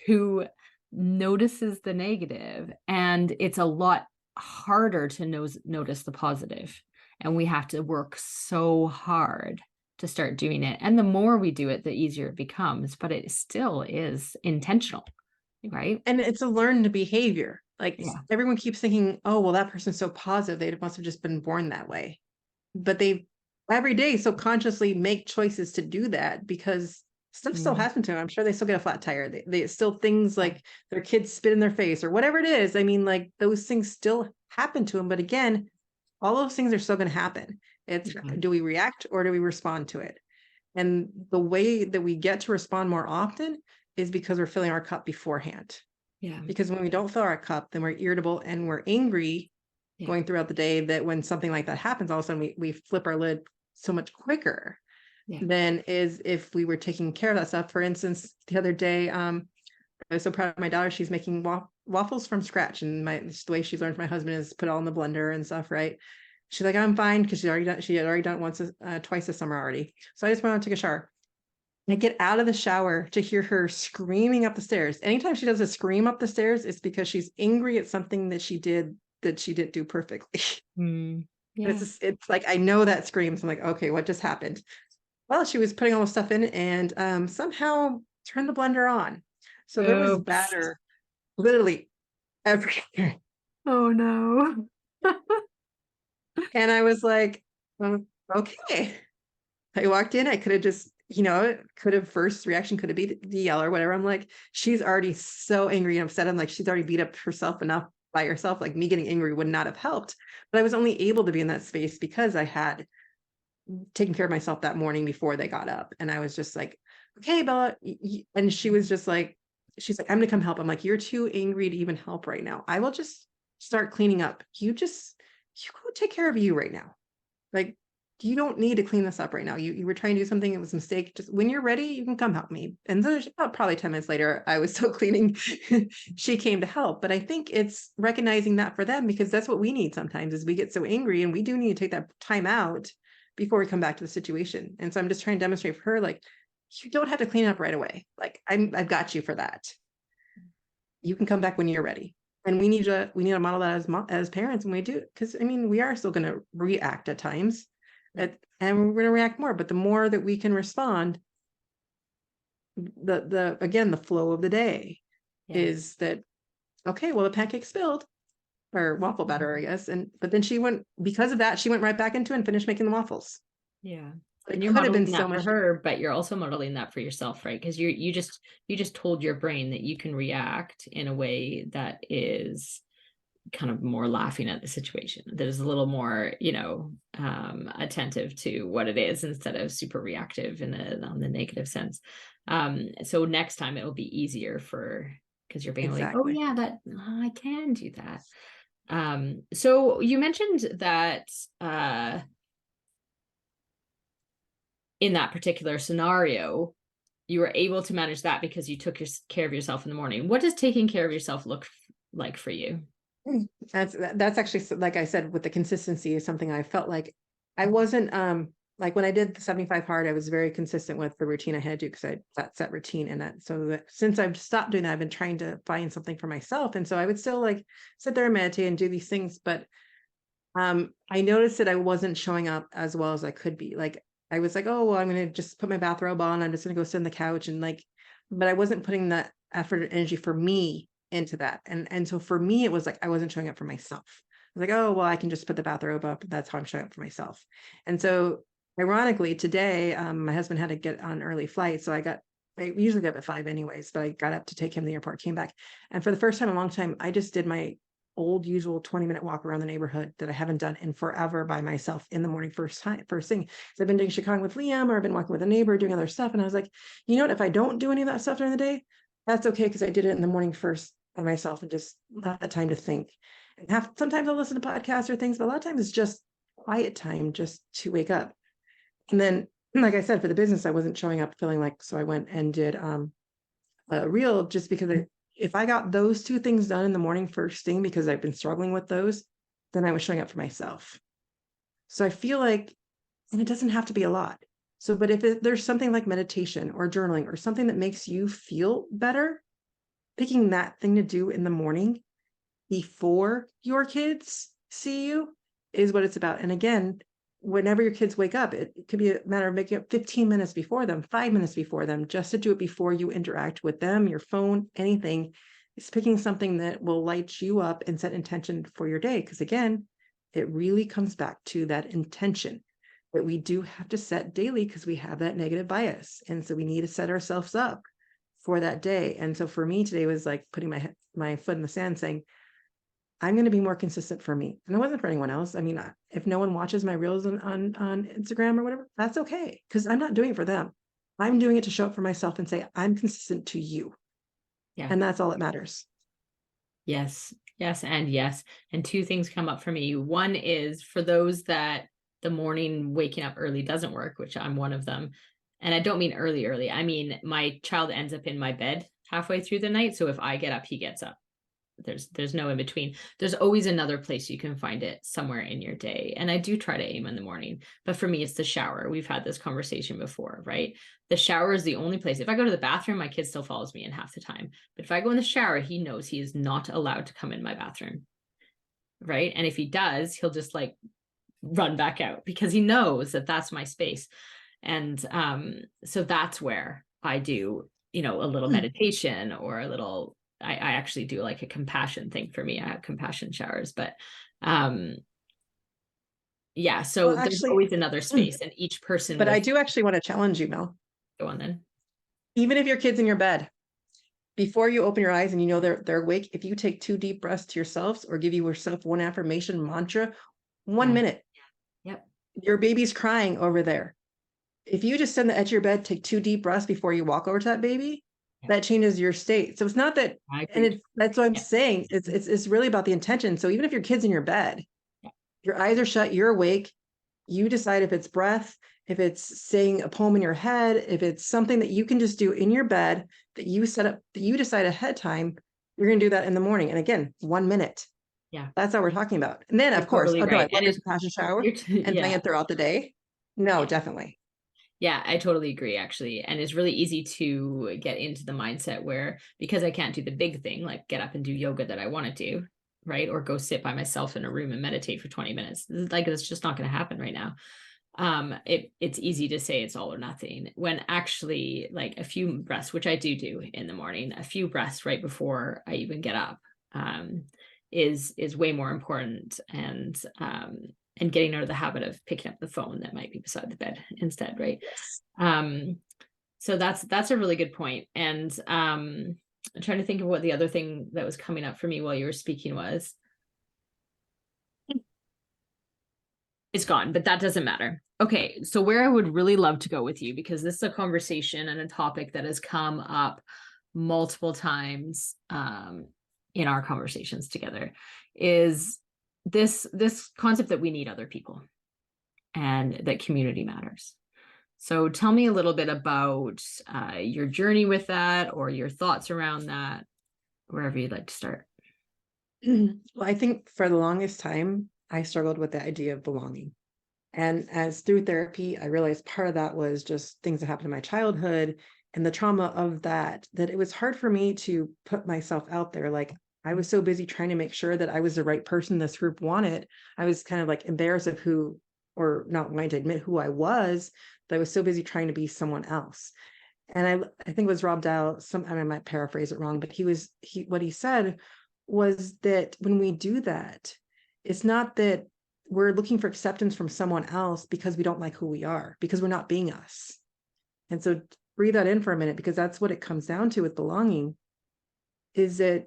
who notices the negative, and it's a lot harder to notice the positive. And we have to work so hard to start doing it. And the more we do it, the easier it becomes, but it still is intentional, right? And it's a learned behavior. Like Yeah. everyone keeps thinking, oh, well, that person's so positive. They must have just been born that way. But they every day subconsciously make choices to do that because stuff still Yeah. happens to them. I'm sure they still get a flat tire. They still things like their kids spit in their face or whatever it is. I mean, like those things still happen to them. But again, all those things are still going to happen. It's Yeah. do we react or do we respond to it? And the way that we get to respond more often is because we're filling our cup beforehand. Yeah. Because when we don't fill our cup, then we're irritable and we're angry Yeah. going throughout the day, that when something like that happens, all of a sudden we flip our lid so much quicker Yeah. than is if we were taking care of that stuff. For instance, the other day, I was so proud of my daughter. She's making waffles from scratch. And the way she's learned from my husband is put it all in the blender and stuff, right? She's like, I'm fine, because she had already done it twice this summer already. So I just went out to take a shower. I get out of the shower to hear her screaming up the stairs. Anytime she does a scream up the stairs, it's because she's angry at something that she didn't do perfectly. Yeah. It's like, I know that screams. I'm like, okay, what just happened? Well, she was putting all the stuff in and somehow turned the blender on. So there was Oops. batter literally everywhere. Oh no. And I was like, okay. I walked in, I could have just, first reaction could have been the yell or whatever. I'm like, she's already so angry and upset. I'm like, she's already beat up herself enough by herself. Like me getting angry would not have helped. But I was only able to be in that space because I had taken care of myself that morning before they got up. And I was just like, okay, Bella. And she was just like, she's like, I'm gonna come help. I'm like, you're too angry to even help right now. I will just start cleaning up. You go take care of you right now. Like, you don't need to clean this up right now. You were trying to do something, it was a mistake. Just when you're ready, you can come help me. And then probably 10 minutes later, I was still cleaning. She came to help. But I think it's recognizing that for them, because that's what we need sometimes, is we get so angry and we do need to take that time out before we come back to the situation. And so I'm just trying to demonstrate for her, like, you don't have to clean up right away. Like I've got you for that. You can come back when you're ready. And we need to model that as parents when we do, because I mean, we are still going to react at times, and we're going to react more. But the more that we can respond, the flow of the day Yeah. is that, okay, well, the pancake spilled, or waffle batter, I guess. But then because of that, she went right back into it and finished making the waffles. Yeah. It And you're could have been modeling so that for much. her, but you're also modeling that for yourself, right? Because you just told your brain that you can react in a way that is kind of more laughing at the situation. There's a little more, attentive to what it is instead of super reactive on the negative sense. So next time it will be easier because you're being like, oh Exactly. yeah, I can do that. So you mentioned that in that particular scenario, you were able to manage that because you took care of yourself in the morning. What does taking care of yourself look like for you? That's actually, like I said, with the consistency is something I felt like I wasn't, like when I did the 75 hard, I was very consistent with the routine I had to, because I that set routine in it. So that since I've stopped doing that, I've been trying to find something for myself. And so I would still like sit there and meditate and do these things, but I noticed that I wasn't showing up as well as I could be. Like I was like, oh well, I'm gonna just put my bathrobe on, I'm just gonna go sit on the couch, and like, but I wasn't putting that effort and energy for me into that. And so for me, it was like I wasn't showing up for myself. I was like, oh well, I can just put the bathrobe up. That's how I'm showing up for myself. And so ironically, today, my husband had to get on an early flight. So I usually get up at 5 anyways, but I got up to take him to the airport, came back. And for the first time in a long time, I just did my old usual 20-minute walk around the neighborhood that I haven't done in forever by myself in the morning, first thing. So I've been doing Chicago with Liam, or I've been walking with a neighbor, doing other stuff. And I was like, you know what, if I don't do any of that stuff during the day, that's okay, because I did it in the morning first by myself and just have the time to think. And sometimes I'll listen to podcasts or things, but a lot of times it's just quiet time just to wake up. And then, like I said, for the business, I wasn't showing up feeling like, so I went and did a reel, just because if I got those two things done in the morning first thing, because I've been struggling with those, then I was showing up for myself. So I feel like, and it doesn't have to be a lot. So, but if there's something like meditation or journaling or something that makes you feel better, picking that thing to do in the morning before your kids see you is what it's about. And again, whenever your kids wake up, it could be a matter of making it 15 minutes before them, 5 minutes before them, just to do it before you interact with them, your phone, anything. It's picking something that will light you up and set intention for your day. Because again, it really comes back to that intention that we do have to set daily, because we have that negative bias. And so we need to set ourselves up for that day. And so for me today was like putting my foot in the sand, saying, I'm going to be more consistent for me. And it wasn't for anyone else. I mean, if no one watches my reels on Instagram or whatever, that's okay, because I'm not doing it for them. I'm doing it to show up for myself and say, I'm consistent to you. Yeah. And that's all that matters. Yes. Yes. And yes. And two things come up for me. One is for those that the morning waking up early doesn't work, which I'm one of them. And I don't mean early. I mean, my child ends up in my bed halfway through the night. So if I get up, he gets up. There's no in between. There's always another place you can find it somewhere in your day. And I do try to aim in the morning, but for me, it's the shower. We've had this conversation before, right? The shower is the only place. If I go to the bathroom, my kid still follows me in half the time. But if I go in the shower, he knows he is not allowed to come in my bathroom. Right. And if he does, he'll just like run back out, because he knows that that's my space. And so that's where I do, a little meditation, or a little, I actually do like a compassion thing for me. I have compassion showers, but yeah, so Well, there's actually, always another space, and each person but will I do actually want to challenge you, Mel. go on then. Even if your kid's in your bed, before you open your eyes and you know they're awake, if you take 2 deep breaths to yourselves, or give yourself one affirmation mantra, 1 minute, Yep. your baby's crying over there. If you just sit on the edge of your bed, take 2 deep breaths before you walk over to that baby, that changes your state. So it's not that, and that's what I'm saying. It's really about the intention. So even if your kid's in your bed, your eyes are shut, you're awake, you decide if it's breath, if it's saying a poem in your head, if it's something that you can just do in your bed that you set up, that you decide ahead of time, you're going to do that in the morning. And again, 1 minute. Yeah. That's all we're talking about. And then, of You're course, totally no, I right. love the compassion shower and doing Yeah. it throughout the day. No, definitely. Yeah, I totally agree, actually. And it's really easy to get into the mindset where, because I can't do the big thing, like get up and do yoga that I want to do, right? Or go sit by myself in a room and meditate for 20 minutes. Like, it's just not going to happen right now. It's easy to say it's all or nothing, when actually, like, a few breaths, which I do in the morning, a few breaths right before I even get up, um, is way more important. And getting out of the habit of picking up the phone that might be beside the bed instead, right? Yes. Um, so that's a really good point. And I'm trying to think of what the other thing that was coming up for me while you were speaking was. It's gone, but that doesn't matter. Okay, so where I would really love to go with you, because this is a conversation and a topic that has come up multiple times in our conversations together, is this concept that we need other people and that community matters. So tell me a little bit about your journey with that, or your thoughts around that, wherever you'd like to start. Well, I think for the longest time, I struggled with the idea of belonging. And as through therapy, I realized part of that was just things that happened in my childhood and the trauma of that, that it was hard for me to put myself out there. Like, I was so busy trying to make sure that I was the right person this group wanted. I was kind of like embarrassed of who, or not wanting to admit who I was, but I was so busy trying to be someone else. And I think it was Rob Dow, I might paraphrase it wrong, but what he said was that when we do that, it's not that we're looking for acceptance from someone else because we don't like who we are, because we're not being us. And so breathe that in for a minute, because that's what it comes down to with belonging, is that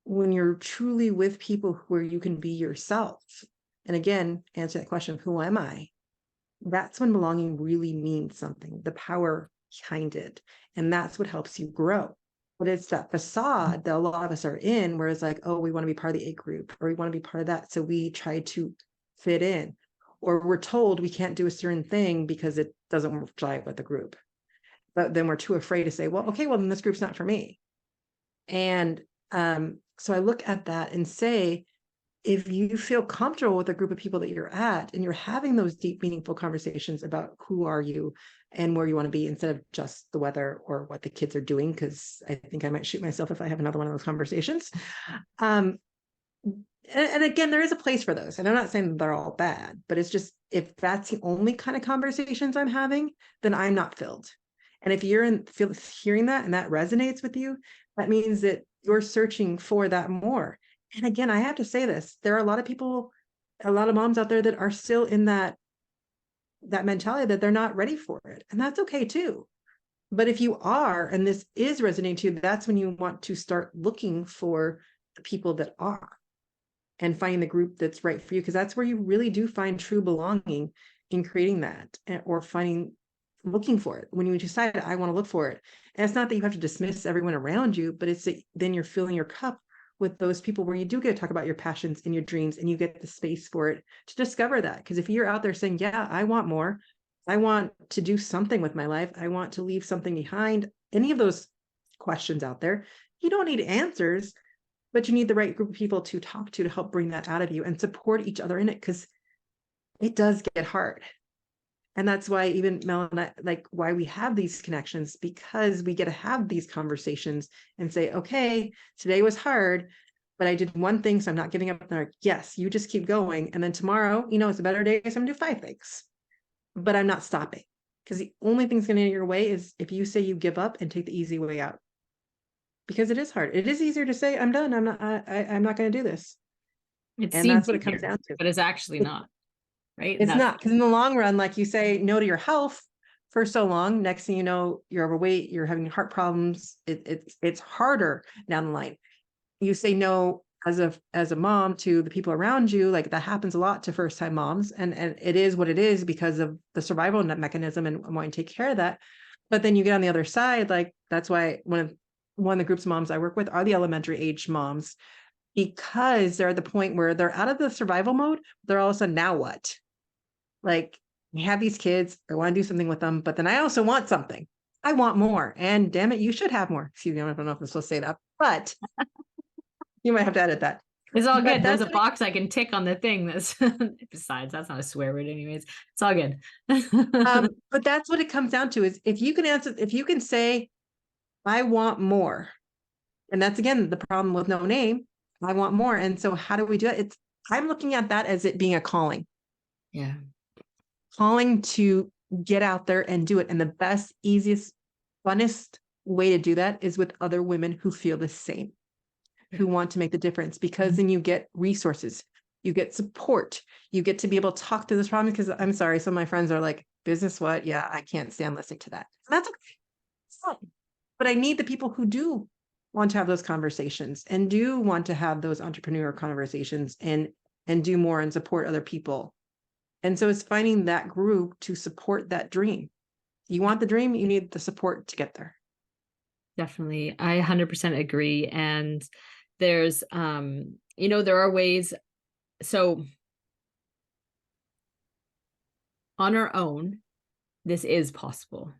when you're truly with people where you can be yourself, and again, answer that question, who am I? That's when belonging really means something, the power behind it. And that's what helps you grow. But it's that facade that a lot of us are in, where it's like, oh, we want to be part of the A group, or we want to be part of that. So we try to fit in, or we're told we can't do a certain thing because it doesn't jive with the group. But then we're too afraid to say, well, okay, well, then this group's not for me. And so I look at that and say, if you feel comfortable with a group of people that you're at, and you're having those deep, meaningful conversations about who are you and where you want to be, instead of just the weather or what the kids are doing, because I think I might shoot myself if I have another one of those conversations. And again, there is a place for those. And I'm not saying they're all bad, but it's just, if that's the only kind of conversations I'm having, then I'm not filled. And if you're hearing that and that resonates with you, that means that you're searching for that more. And again, I have to say this, there are a lot of people, a lot of moms out there that are still in that mentality that they're not ready for it. And that's okay too. But if you are, and this is resonating to you, that's when you want to start looking for the people that are, and finding the group that's right for you, because that's where you really do find true belonging, in creating that, or looking for it. When you decide, I want to look for it. And it's not that you have to dismiss everyone around you, but it's that then you're filling your cup with those people where you do get to talk about your passions and your dreams, and you get the space for it to discover that. Because if you're out there saying, yeah, I want more, I want to do something with my life, I want to leave something behind, any of those questions out there, you don't need answers, but you need the right group of people to talk to help bring that out of you and support each other in it, because it does get hard. And that's why even Mel and I, like, why we have these connections, because we get to have these conversations and say, okay, today was hard, but I did one thing, so I'm not giving up. And they're like, yes, you just keep going. And then tomorrow, it's a better day, so I'm gonna do 5 things, but I'm not stopping. Because the only thing that's gonna get in your way is if you say you give up and take the easy way out. Because it is hard. It is easier to say, I'm done. I'm not gonna do this. It And seems that's what it comes easier, down to. but it's actually not, right? It's not, because in the long run, like you say no to your health for so long, next thing you know, you're overweight, you're having heart problems. It's harder down the line. You say no as a mom to the people around you, like that happens a lot to first time moms, and it is what it is because of the survival mechanism and wanting to take care of that. But then you get on the other side, like that's why one of the groups of moms I work with are the elementary age moms, because they're at the point where they're out of the survival mode. They're all of a sudden, now what? Like, I have these kids, I want to do something with them, but then I also want something. I want more. And damn it, you should have more. Excuse me, I don't know if I'm supposed to say that, but you might have to edit that. It's all But good. There's that's a what it, box I can tick on the thing that's besides, that's not a swear word anyways. It's all good. but that's what it comes down to is if you can answer, if you can say, I want more. And that's again the problem with no name. I want more. And so how do we do it? I'm looking at that as it being a calling. Yeah. Calling to get out there and do it. And the best, easiest, funnest way to do that is with other women who feel the same, Yeah. who want to make the difference, because then you get resources, you get support, you get to be able to talk through this problem. Because I'm sorry, some of my friends are like, business what? Yeah, I can't stand listening to that. And that's okay. It's fine. But I need the people who do want to have those conversations and do want to have those entrepreneur conversations and do more and support other people. And so it's finding that group to support that dream. You want the dream, you need the support to get there. Definitely. I 100% agree. And there's, there are ways. So on our own, this is possible.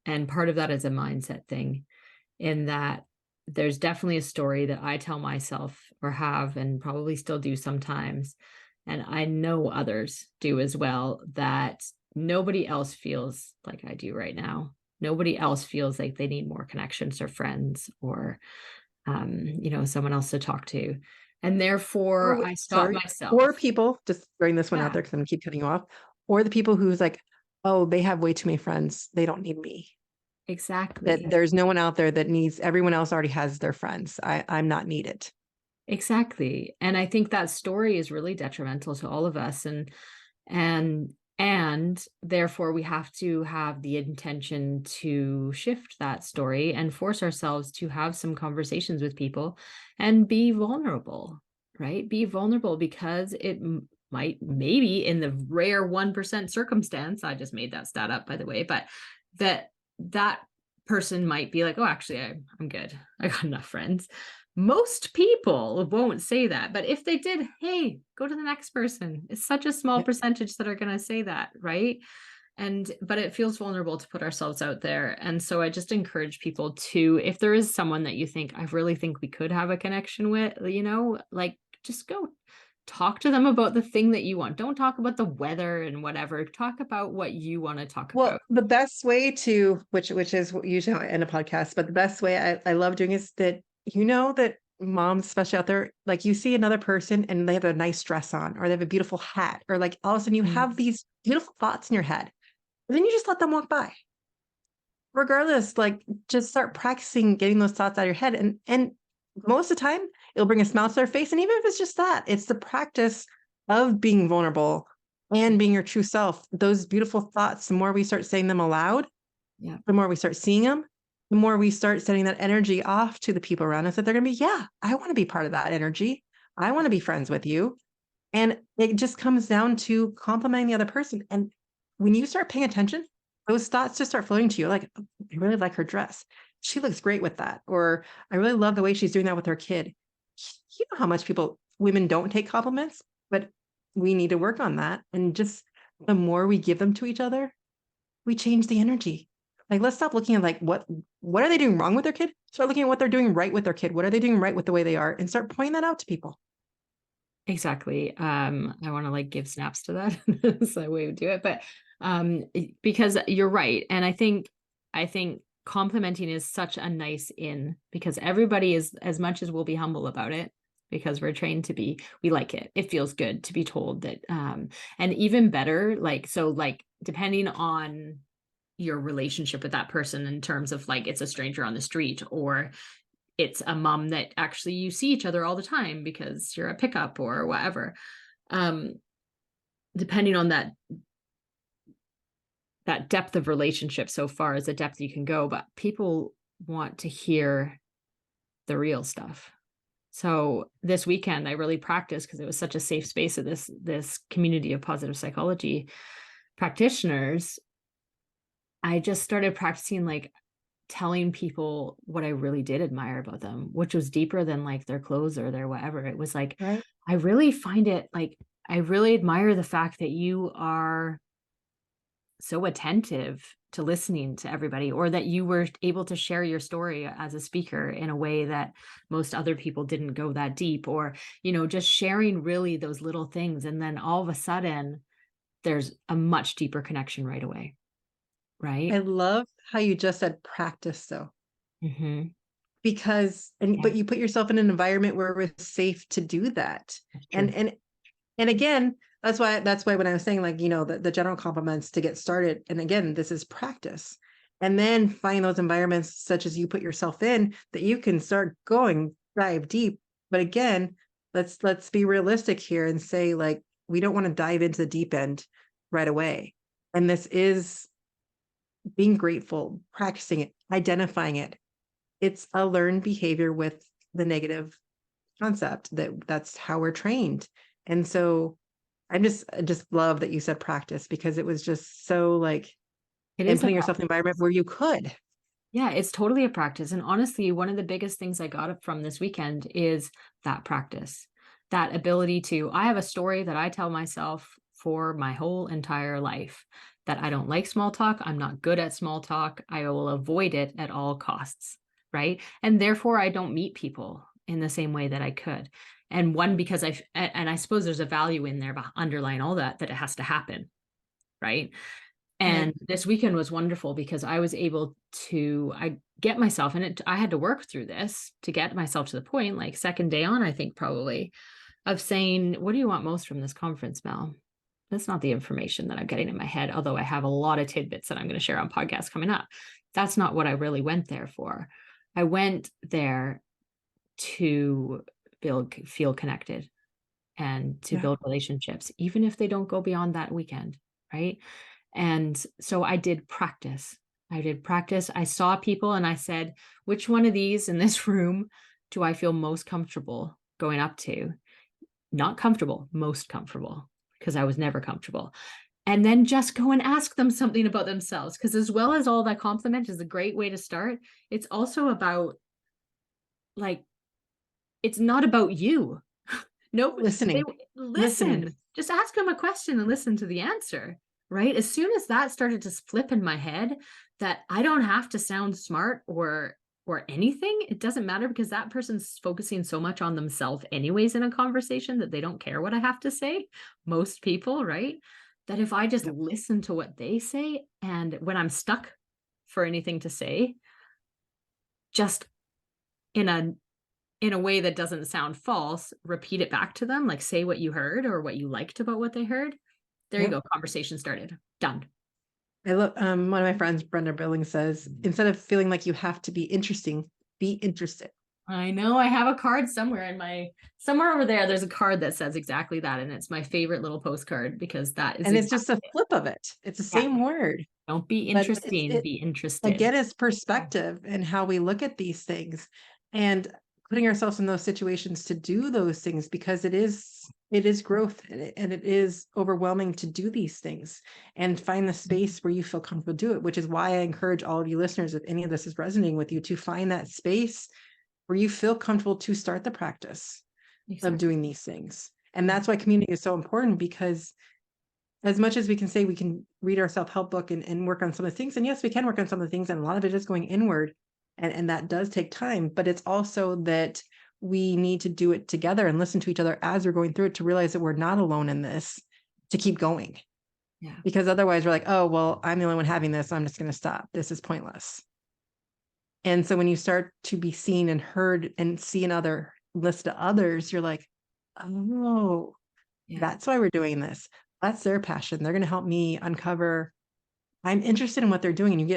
And part of that is a mindset thing, in that there's definitely a story that I tell myself, or have, and probably still do sometimes. And I know others do as well, that nobody else feels like I do right now. Nobody else feels like they need more connections or friends or, someone else to talk to. And therefore I stop Sorry. Or myself. people, just throwing this one out Yeah, there because I'm gonna keep cutting you off, or the people who's like, oh, they have way too many friends. They don't need me. That exactly. there's no one out there that needs, everyone else already has their friends. I'm not needed. Exactly. And I think that story is really detrimental to all of us. And and therefore we have to have the intention to shift that story and force ourselves to have some conversations with people and be vulnerable, right? Be vulnerable, because it might, maybe in the rare 1% circumstance, I just made that stat up by the way, but that person might be like, oh, actually I'm good, I got enough friends. Most people won't say that, but if they did, hey, go to the next person. It's such a small Yeah. percentage that are going to say that, right? But it feels vulnerable to put ourselves out there. And so I just encourage people to, if there is someone that you think, I really think we could have a connection with, like, just go talk to them about the thing that you want. Don't talk about the weather and whatever. Talk about what you want to talk Well, about. the best way to, which is usually how I end a podcast, but the best way I love doing is that, that moms, especially out there, like you see another person and they have a nice dress on, or they have a beautiful hat, or like all of a sudden you have Mm. these beautiful thoughts in your head. And then you just let them walk by. Regardless, like just start practicing getting those thoughts out of your head. And most of the time it'll bring a smile to their face. And even if it's just that, it's the practice of being vulnerable and being your true self. Those beautiful thoughts, the more we start saying them aloud, Yeah, the more we start seeing them, the more we start sending that energy off to the people around us, that they're going to be, yeah, I want to be part of that energy. I want to be friends with you. And it just comes down to complimenting the other person. And when you start paying attention, those thoughts just start floating to you. Like, "Oh, I really like her dress. She looks great with that." Or I really love the way she's doing that with her kid. You know how much women don't take compliments, but we need to work on that. And just the more we give them to each other, we change the energy. Like, let's stop looking at like what are they doing wrong with their kid? Start looking at what they're doing right with their kid. What are they doing right with the way they are? And start pointing that out to people. exactly. I want to like give snaps to that. That's the way we do it. But because you're right. And I think complimenting is such a nice in, because everybody is, as much as we'll be humble about it, because we're trained to be, we like it. It feels good to be told that, and even better, like depending on your relationship with that person, in terms of like it's a stranger on the street, or it's a mom that actually you see each other all the time because you're a pickup or whatever. Um, depending on that depth of relationship, so far as the depth you can go, but people want to hear the real stuff. So this weekend I really practiced, because it was such a safe space of this community of positive psychology practitioners. I just started practicing like telling people what I really did admire about them, which was deeper than like their clothes or their whatever. It was like, Right. I really find it like, I really admire the fact that you are so attentive to listening to everybody, or that you were able to share your story as a speaker in a way that most other people didn't go that deep, or, just sharing really those little things. And then all of a sudden, there's a much deeper connection right away. I Right. love how you just said practice though, Hmm. because, Yeah, but you put yourself in an environment where it was safe to do that. that's And, true. and again, that's why when I was saying like, the general compliments to get started, and again, this is practice. And then find those environments such as you put yourself in that you can start going dive deep. But again, let's be realistic here and say like we don't want to dive into the deep end right away. And this is being grateful, practicing it, identifying it. It's a learned behavior with the negative concept that's how we're trained. And so I just love that you said practice because it was just so like, It and is a putting yourself in an environment where you could. Yeah, it's totally a practice. And honestly, one of the biggest things I got from this weekend is that practice, that ability to, I have a story that I tell myself for my whole entire life, that I don't like small talk. I'm not good at small talk. I will avoid it at all costs. Right. And therefore, I don't meet people in the same way that I could. And one, because and I suppose there's a value in there underlying all that, that it has to happen. Right. Right. And this weekend was wonderful because I was able to get myself, and I had to work through this to get myself to the point, like second day on, I think probably, of saying, what do you want most from this conference, Mel? That's not the information that I'm getting in my head, although I have a lot of tidbits that I'm going to share on podcasts coming up. That's not what I really went there for. I went there to feel connected and to Yeah. build relationships, even if they don't go beyond that weekend, right? And so I did practice. I did practice. I saw people and I said, which one of these in this room do I feel most comfortable going up to? Not comfortable, most comfortable, because I was never comfortable. And then just go and ask them something about themselves. Because as well as all that compliment is a great way to start, it's also about, like, it's not about you. Nope. They Listening, listening. listen. Just ask them a question and listen to the answer. Right. As soon as that started to flip in my head, that I don't have to sound smart or anything, it doesn't matter, because that person's focusing so much on themselves anyways in a conversation that they don't care what I have to say. Most people, right? That if I just Yep. listen to what they say, and when I'm stuck for anything to say, just in a way that doesn't sound false, repeat it back to them, like say what you heard or what you liked about what they heard. There you Yep. go. Conversation started. Done. I love one of my friends, Brenda Billings, says instead of feeling like you have to be interesting, be interested. I know, I have a card somewhere somewhere over there. There's a card that says exactly that. And it's my favorite little postcard, because that is And it's exactly just a it. flip of it. It's the Yeah. same word, Don't be but interesting, it be interested. again is perspective and how we look at these things and putting ourselves in those situations to do those things, because it is growth, and it is overwhelming to do these things and find the space where you feel comfortable to do it, which is why I encourage all of you listeners, if any of this is resonating with you, to find that space where you feel comfortable to start the practice of Exactly. doing these things. And that's why community is so important, because as much as we can say we can read our self-help book and work on some of the things, and yes, we can work on some of the things, and a lot of it is going inward, and that does take time, but it's also that we need to do it together and listen to each other as we're going through it, to realize that we're not alone in this, to keep going. Yeah. Because otherwise we're like, oh, well, I'm the only one having this, I'm just going to stop, this is pointless. And so when you start to be seen and heard and see another list to others, you're like, oh, Yeah. that's why we're doing this. That's their passion. They're going to help me uncover. I'm interested in what they're doing. And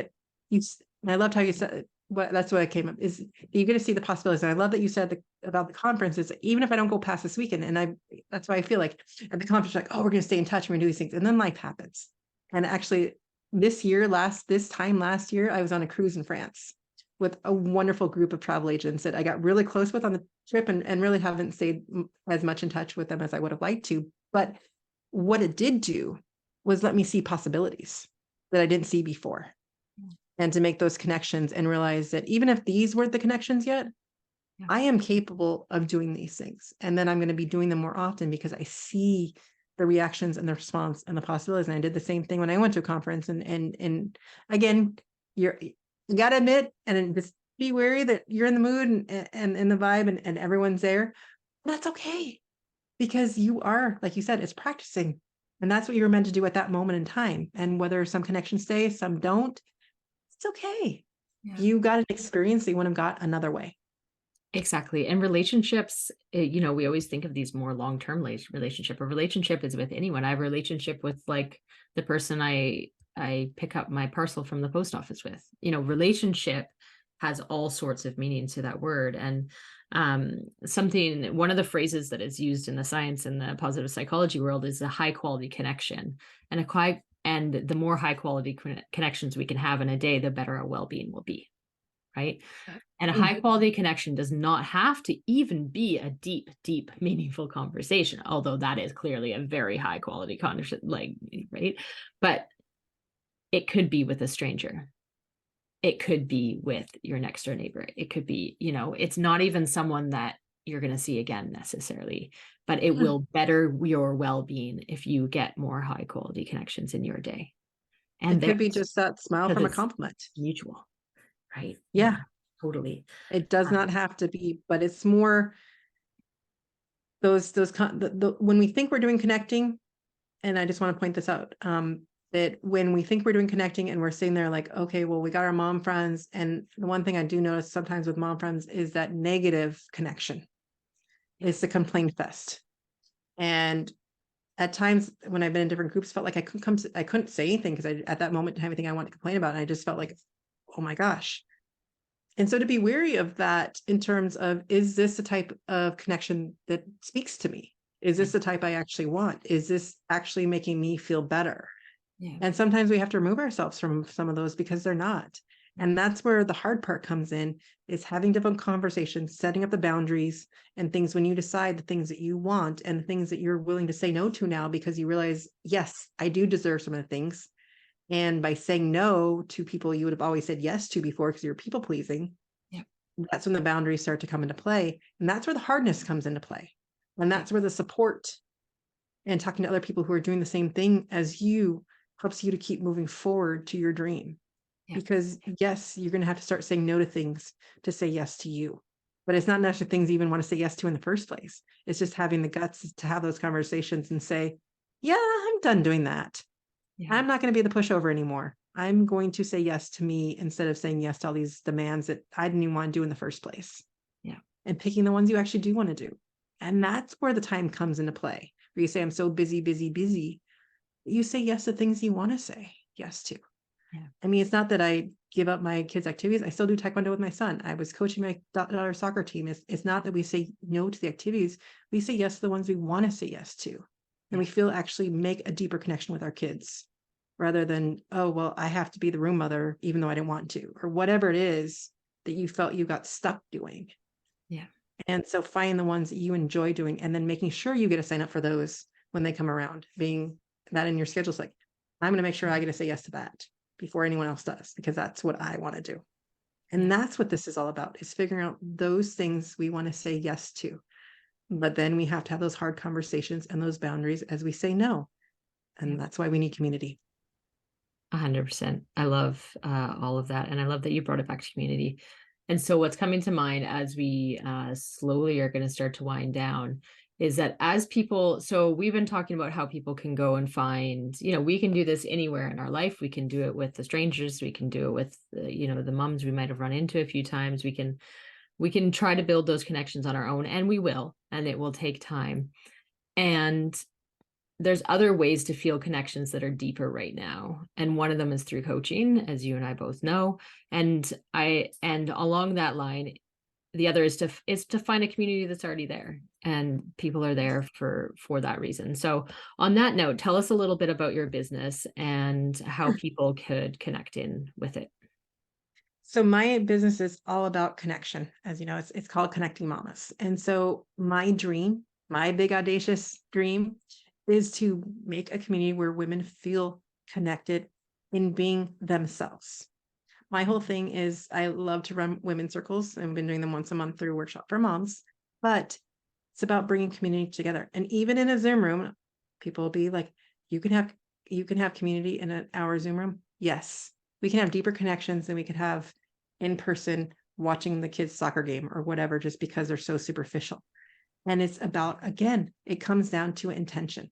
and I loved how you said that's what I came up is you get to see the possibilities. And I love that you said about the conference is even if I don't go past this weekend, and that's why I feel like at the conference, like, oh, we're going to stay in touch. We're going to do these things. And then life happens. And actually this time last year, I was on a cruise in France with a wonderful group of travel agents that I got really close with on the trip, and really haven't stayed as much in touch with them as I would have liked to. But what it did do was let me see possibilities that I didn't see before, and to make those connections and realize that even if these weren't the connections yet, Yeah. I am capable of doing these things. And then I'm going to be doing them more often because I see the reactions and the response and the possibilities. And I did the same thing when I went to a conference. And again, you gotta admit, and then just be wary that you're in the mood and in the vibe, and everyone's there. That's okay, because you are, like you said, it's practicing. And that's what you were meant to do at that moment in time. And whether some connections stay, some don't, it's okay. Yeah. You got an experience that you wouldn't have got another way. Exactly. And relationships, you know, we always think of these more long-term relationship. A relationship is with anyone. I have a relationship with like the person I pick up my parcel from the post office with. You know, relationship has all sorts of meanings to that word. And one of the phrases that is used in the science and the positive psychology world is a high quality connection. And the more high quality connections we can have in a day, the better our well-being will be. Right. And a high quality connection does not have to even be a deep, deep, meaningful conversation, although that is clearly a very high quality conversation, like, right? But it could be with a stranger. It could be with your next door neighbor. It could be, you know, it's not even someone that you're going to see again necessarily, but it will better your well-being if you get more high quality connections in your day. And it could be just that smile from a compliment. Mutual, right? Yeah. Totally. It does not have to be, but it's more when we think we're doing connecting, and I just want to point this out, that when we think we're doing connecting and we're sitting there like, okay, well, we got our mom friends. And the one thing I do notice sometimes with mom friends is that negative connection. It's the complaint fest. And at times when I've been in different groups, felt like I couldn't say anything because at that moment didn't have anything I wanted to complain about. And I just felt like, oh my gosh. And so to be wary of that in terms of, is this the type of connection that speaks to me? Is this the type I actually want? Is this actually making me feel better? Yeah. And sometimes we have to remove ourselves from some of those because they're not. And that's where the hard part comes in, is having different conversations, setting up the boundaries and things when you decide the things that you want and the things that you're willing to say no to now, because you realize, yes, I do deserve some of the things. And by saying no to people you would have always said yes to before because you're people pleasing, that's when the boundaries start to come into play. And that's where the hardness comes into play. And that's where the support and talking to other people who are doing the same thing as you helps you to keep moving forward to your dream. Because yes, you're going to have to start saying no to things to say yes to you. But it's not necessarily things you even want to say yes to in the first place. It's just having the guts to have those conversations and say, yeah, I'm done doing that. I'm not going to be the pushover anymore. I'm going to say yes to me instead of saying yes to all these demands that I didn't even want to do in the first place. Yeah. And picking the ones you actually do want to do. And that's where the time comes into play, where you say, I'm so busy, busy, busy. You say yes to things you want to say yes to. Yeah. I mean, it's not that I give up my kids' activities. I still do Taekwondo with my son. I was coaching my daughter's soccer team. It's not that we say no to the activities. We say yes to the ones we want to say yes to. And we feel actually make a deeper connection with our kids, rather than, oh, well, I have to be the room mother, even though I didn't want to, or whatever it is that you felt you got stuck doing. Yeah. And so find the ones that you enjoy doing, and then making sure you get to sign up for those when they come around, being that in your schedule. It's like, I'm going to make sure I get to say yes to that before anyone else does, because that's what I want to do. And that's what this is all about, is figuring out those things we want to say yes to. But then we have to have those hard conversations and those boundaries as we say no. And that's why we need community. 100%. I love all of that. And I love that you brought it back to community. And so what's coming to mind as we slowly are going to start to wind down is that as people, so we've been talking about how people can go and find, you know, we can do this anywhere in our life. We can do it with the strangers. We can do it with, you know, the moms we might have run into a few times. We can try to build those connections on our own, and we will, and it will take time. And there's other ways to feel connections that are deeper right now. And one of them is through coaching, as you and I both know. And along that line, the other is to find a community that's already there, and people are there for that reason. So on that note, tell us a little bit about your business and how people could connect in with it. So my business is all about connection. As you know, it's called Connecting Mamas. And so my dream, my big audacious dream, is to make a community where women feel connected in being themselves. My whole thing is I love to run women's circles. I've been doing them once a month through Workshop for Moms, but it's about bringing community together. And even in a Zoom room, People will be like, you can have community in an hour Zoom room. Yes, we can have deeper connections than we could have in person watching the kids' soccer game or whatever, just because they're so superficial. And it's about, again, it comes down to intention.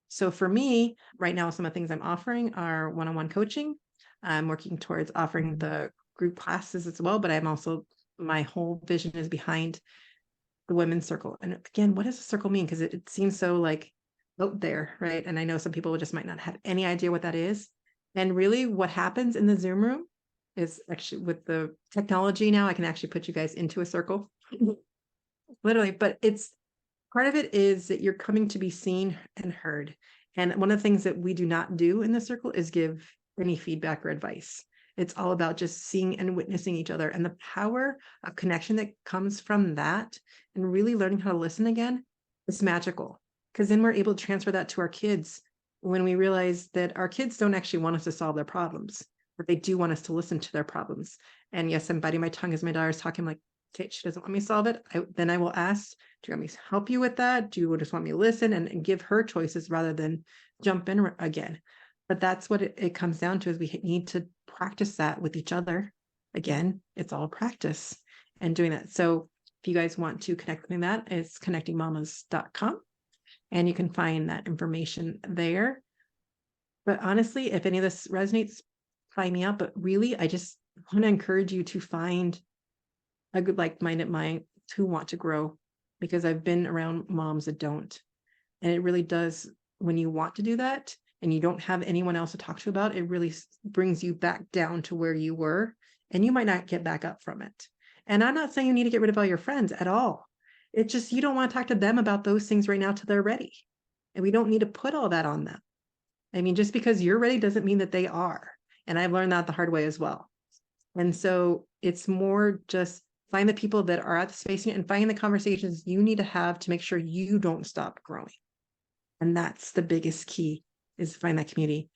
So for me, right now, some of the things I'm offering are one-on-one coaching. I'm working towards offering the group classes as well, but I'm also, my whole vision is behind the women's circle. And again, what does a circle mean? Because it seems so like out there, right? And I know some people just might not have any idea what that is. And really what happens in the Zoom room is actually, with the technology now, I can actually put you guys into a circle. Literally, but it's part of it is that you're coming to be seen and heard. And one of the things that we do not do in the circle is give any feedback or advice. It's all about just seeing and witnessing each other, and the power of connection that comes from that, and really learning how to listen again is magical. Because then we're able to transfer that to our kids when we realize that our kids don't actually want us to solve their problems, but they do want us to listen to their problems. And yes, I'm biting my tongue as my daughter's talking, like, okay, she doesn't want me to solve it. Then I will ask, do you want me to help you with that? Do you just want me to listen and give her choices rather than jump in again? But that's what it comes down to, is we need to practice that with each other. Again, it's all practice and doing that. So if you guys want to connect with me, that is connectingmamas.com. And you can find that information there. But honestly, if any of this resonates, find me out. But really, I just want to encourage you to find a good like-minded mind who want to grow, because I've been around moms that don't. And it really does, when you want to do that and you don't have anyone else to talk to about, it really brings you back down to where you were, and you might not get back up from it. And I'm not saying you need to get rid of all your friends at all. It's just, you don't want to talk to them about those things right now till they're ready. And we don't need to put all that on them. I mean, just because you're ready doesn't mean that they are. And I've learned that the hard way as well. And so it's more just find the people that are at the space and find the conversations you need to have to make sure you don't stop growing. And that's the biggest key, is find that community.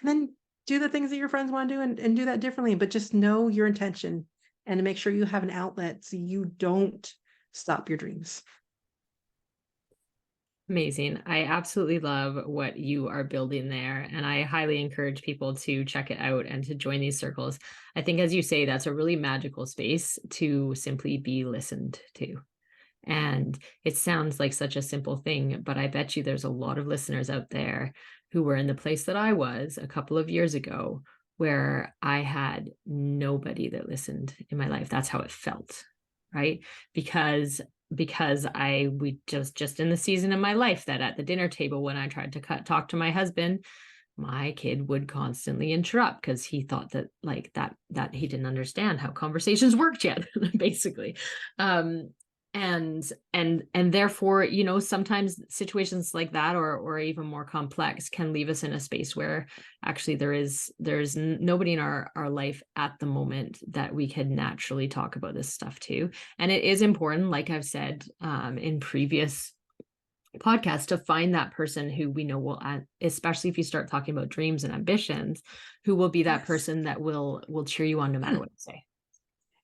And then do the things that your friends want to do, and do that differently, but just know your intention and to make sure you have an outlet so you don't stop your dreams. Amazing. I absolutely love what you are building there. And I highly encourage people to check it out and to join these circles. I think, as you say, that's a really magical space to simply be listened to. And it sounds like such a simple thing, but I bet you there's a lot of listeners out there who were in the place that I was a couple of years ago, where I had nobody that listened in my life. That's how it felt, right? Because we just in the season of my life that at the dinner table, when I tried to talk to my husband, my kid would constantly interrupt because he thought that that he didn't understand how conversations worked yet, basically. And therefore, sometimes situations like that, or even more complex, can leave us in a space where actually there's nobody in our life at the moment that we can naturally talk about this stuff to. And it is important, like I've said in previous podcasts, to find that person who we know will, especially if you start talking about dreams and ambitions, who will be that Yes. person that will cheer you on no matter what you say.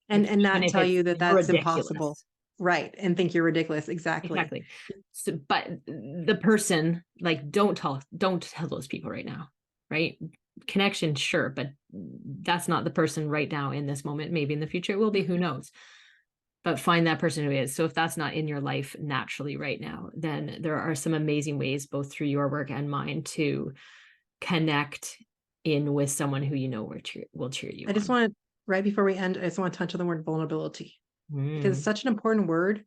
And not tell you that that's ridiculous. impossible. Right. And think you're ridiculous. Exactly. So, but the person, like, don't tell those people right now, right? Connection, sure, but that's not the person right now in this moment. Maybe in the future it will be, who knows? But find that person who is. So if that's not in your life naturally right now, then there are some amazing ways, both through your work and mine, to connect in with someone who will cheer you I just want to, right before we end, I just want to touch on the word vulnerability, because it's such an important word,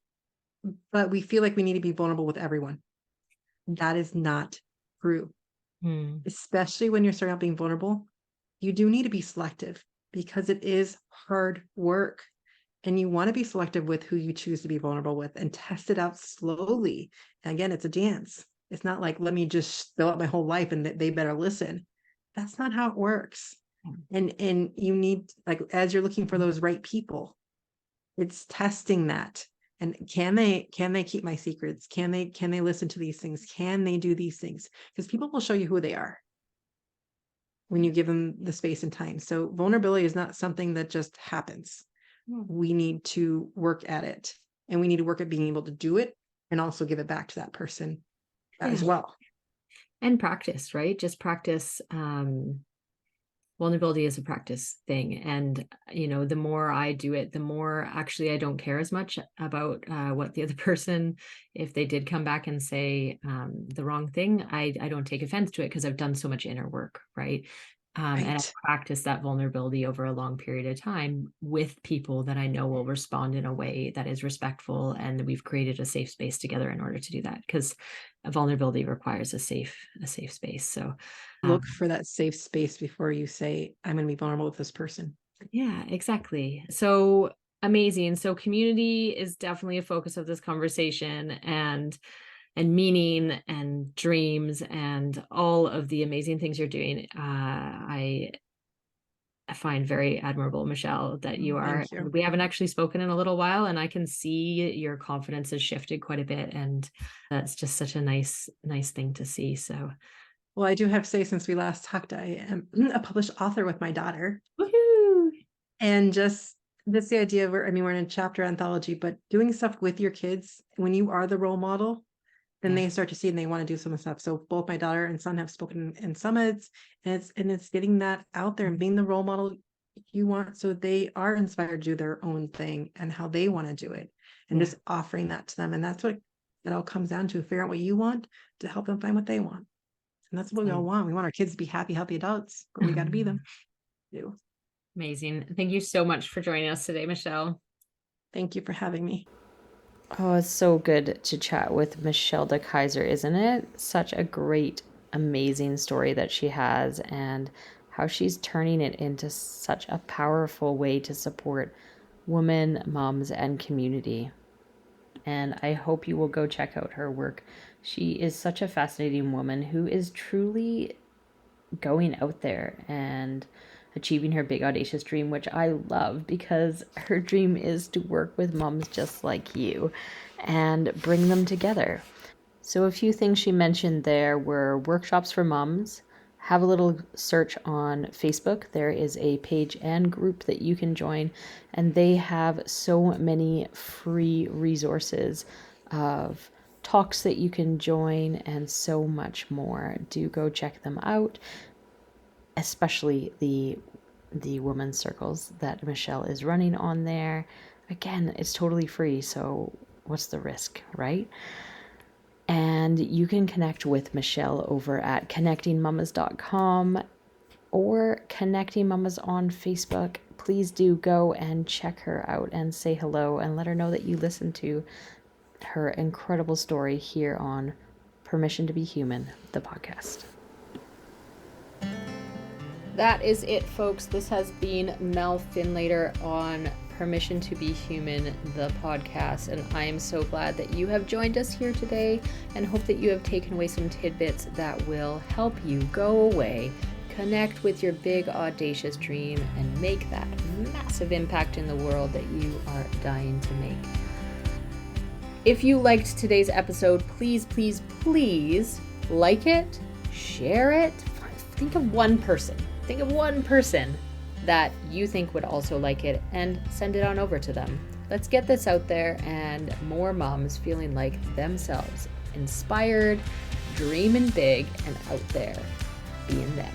but we feel like we need to be vulnerable with everyone. That is not true. Especially when you're starting out being vulnerable, you do need to be selective, because it is hard work. And you want to be selective with who you choose to be vulnerable with, and test it out slowly. And again, it's a dance. It's not like, let me just spill out my whole life and they better listen. That's not how it works. And you need, like, as you're looking for those right people, it's testing that. And can they keep my secrets? Can they listen to these things? Can they do these things? Because people will show you who they are when you give them the space and time. So vulnerability is not something that just happens. We need to work at it, and we need to work at being able to do it and also give it back to that person as well. And practice, right? Just practice. Vulnerability is a practice thing. And, the more I do it, the more actually I don't care as much about what the other person, if they did come back and say the wrong thing, I don't take offense to it because I've done so much inner work, right? And I Right. practice that vulnerability over a long period of time with people that I know will respond in a way that is respectful. And we've created a safe space together in order to do that, because vulnerability requires a safe space. So, Look for that safe space before you say, I'm going to be vulnerable with this person. yeah, exactly. So amazing. So community is definitely a focus of this conversation, and meaning and dreams and all of the amazing things you're doing. I find very admirable, Michelle, that you are. Thank you. We haven't actually spoken in a little while, and I can see your confidence has shifted quite a bit, and that's just such a nice thing to see. So, Well, I do have to say, since we last talked, I am a published author with my daughter. woohoo! And just that's the idea where, I mean, we're in a chapter anthology, but doing stuff with your kids, when you are the role model, then Yeah, they start to see and they want to do some stuff. So both my daughter and son have spoken in summits, and it's getting that out there and being the role model you want, so they are inspired to do their own thing and how they want to do it, and yeah. just offering that to them. And that's what it all comes down to: figure out what you want to help them find what they want. And that's what we all want. We want our kids to be happy, healthy adults, but we got to be them too. Amazing. Thank you so much for joining us today, Michelle. Thank you for having me. Oh, it's so good to chat with Michelle DeKeyser, isn't it? Such a great, amazing story that she has, and how she's turning it into such a powerful way to support women, moms, and community. And I hope you will go check out her work. She is such a fascinating woman who is truly going out there and achieving her big audacious dream, which I love, because her dream is to work with moms just like you and bring them together. So a few things she mentioned there were workshops for moms. Have a little search on Facebook. There is a page and group that you can join, and they have so many free resources of talks that you can join and so much more. Do go check them out, especially the women's circles that Michelle is running on there. Again, it's totally free, so what's the risk, right? And you can connect with Michelle over at connectingmamas.com or Connecting Mamas on Facebook. Please do go and check her out and say hello and let her know that you listened to her incredible story here on Permission to Be Human, the podcast. That is it, folks. This has been Mel Finlater on Permission to Be Human, the podcast. And I am so glad that you have joined us here today, and hope that you have taken away some tidbits that will help you go away, connect with your big, audacious dream, and make that massive impact in the world that you are dying to make. If you liked today's episode, please, please, please like it, share it. Think of one person. Think of one person that you think would also like it, and send it on over to them. Let's get this out there, and more moms feeling like themselves, inspired, dreaming big, and out there being them.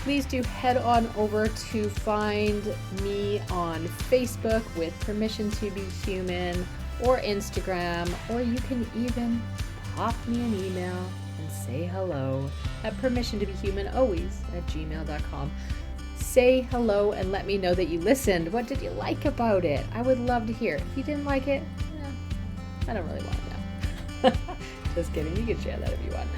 Please do head on over to find me on Facebook with Permission to Be Human, or Instagram, or you can even pop me an email and say hello at permissiontobehumanalways@gmail.com. Say hello and let me know that you listened. What did you like about it? I would love to hear. If you didn't like it, I don't really want to know. Just kidding. You can share that if you want.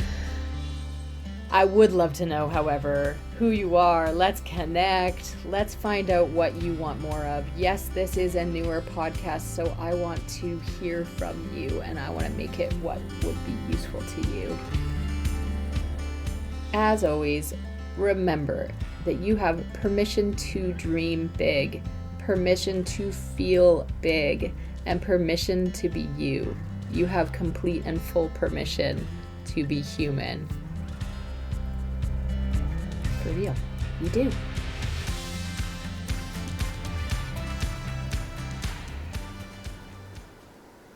I would love to know, however, who you are. Let's connect. Let's find out what you want more of. Yes, this is a newer podcast, so I want to hear from you, and I want to make it what would be useful to you. As always, remember that you have permission to dream big, permission to feel big, and permission to be you. You have complete and full permission to be human. For real, you do.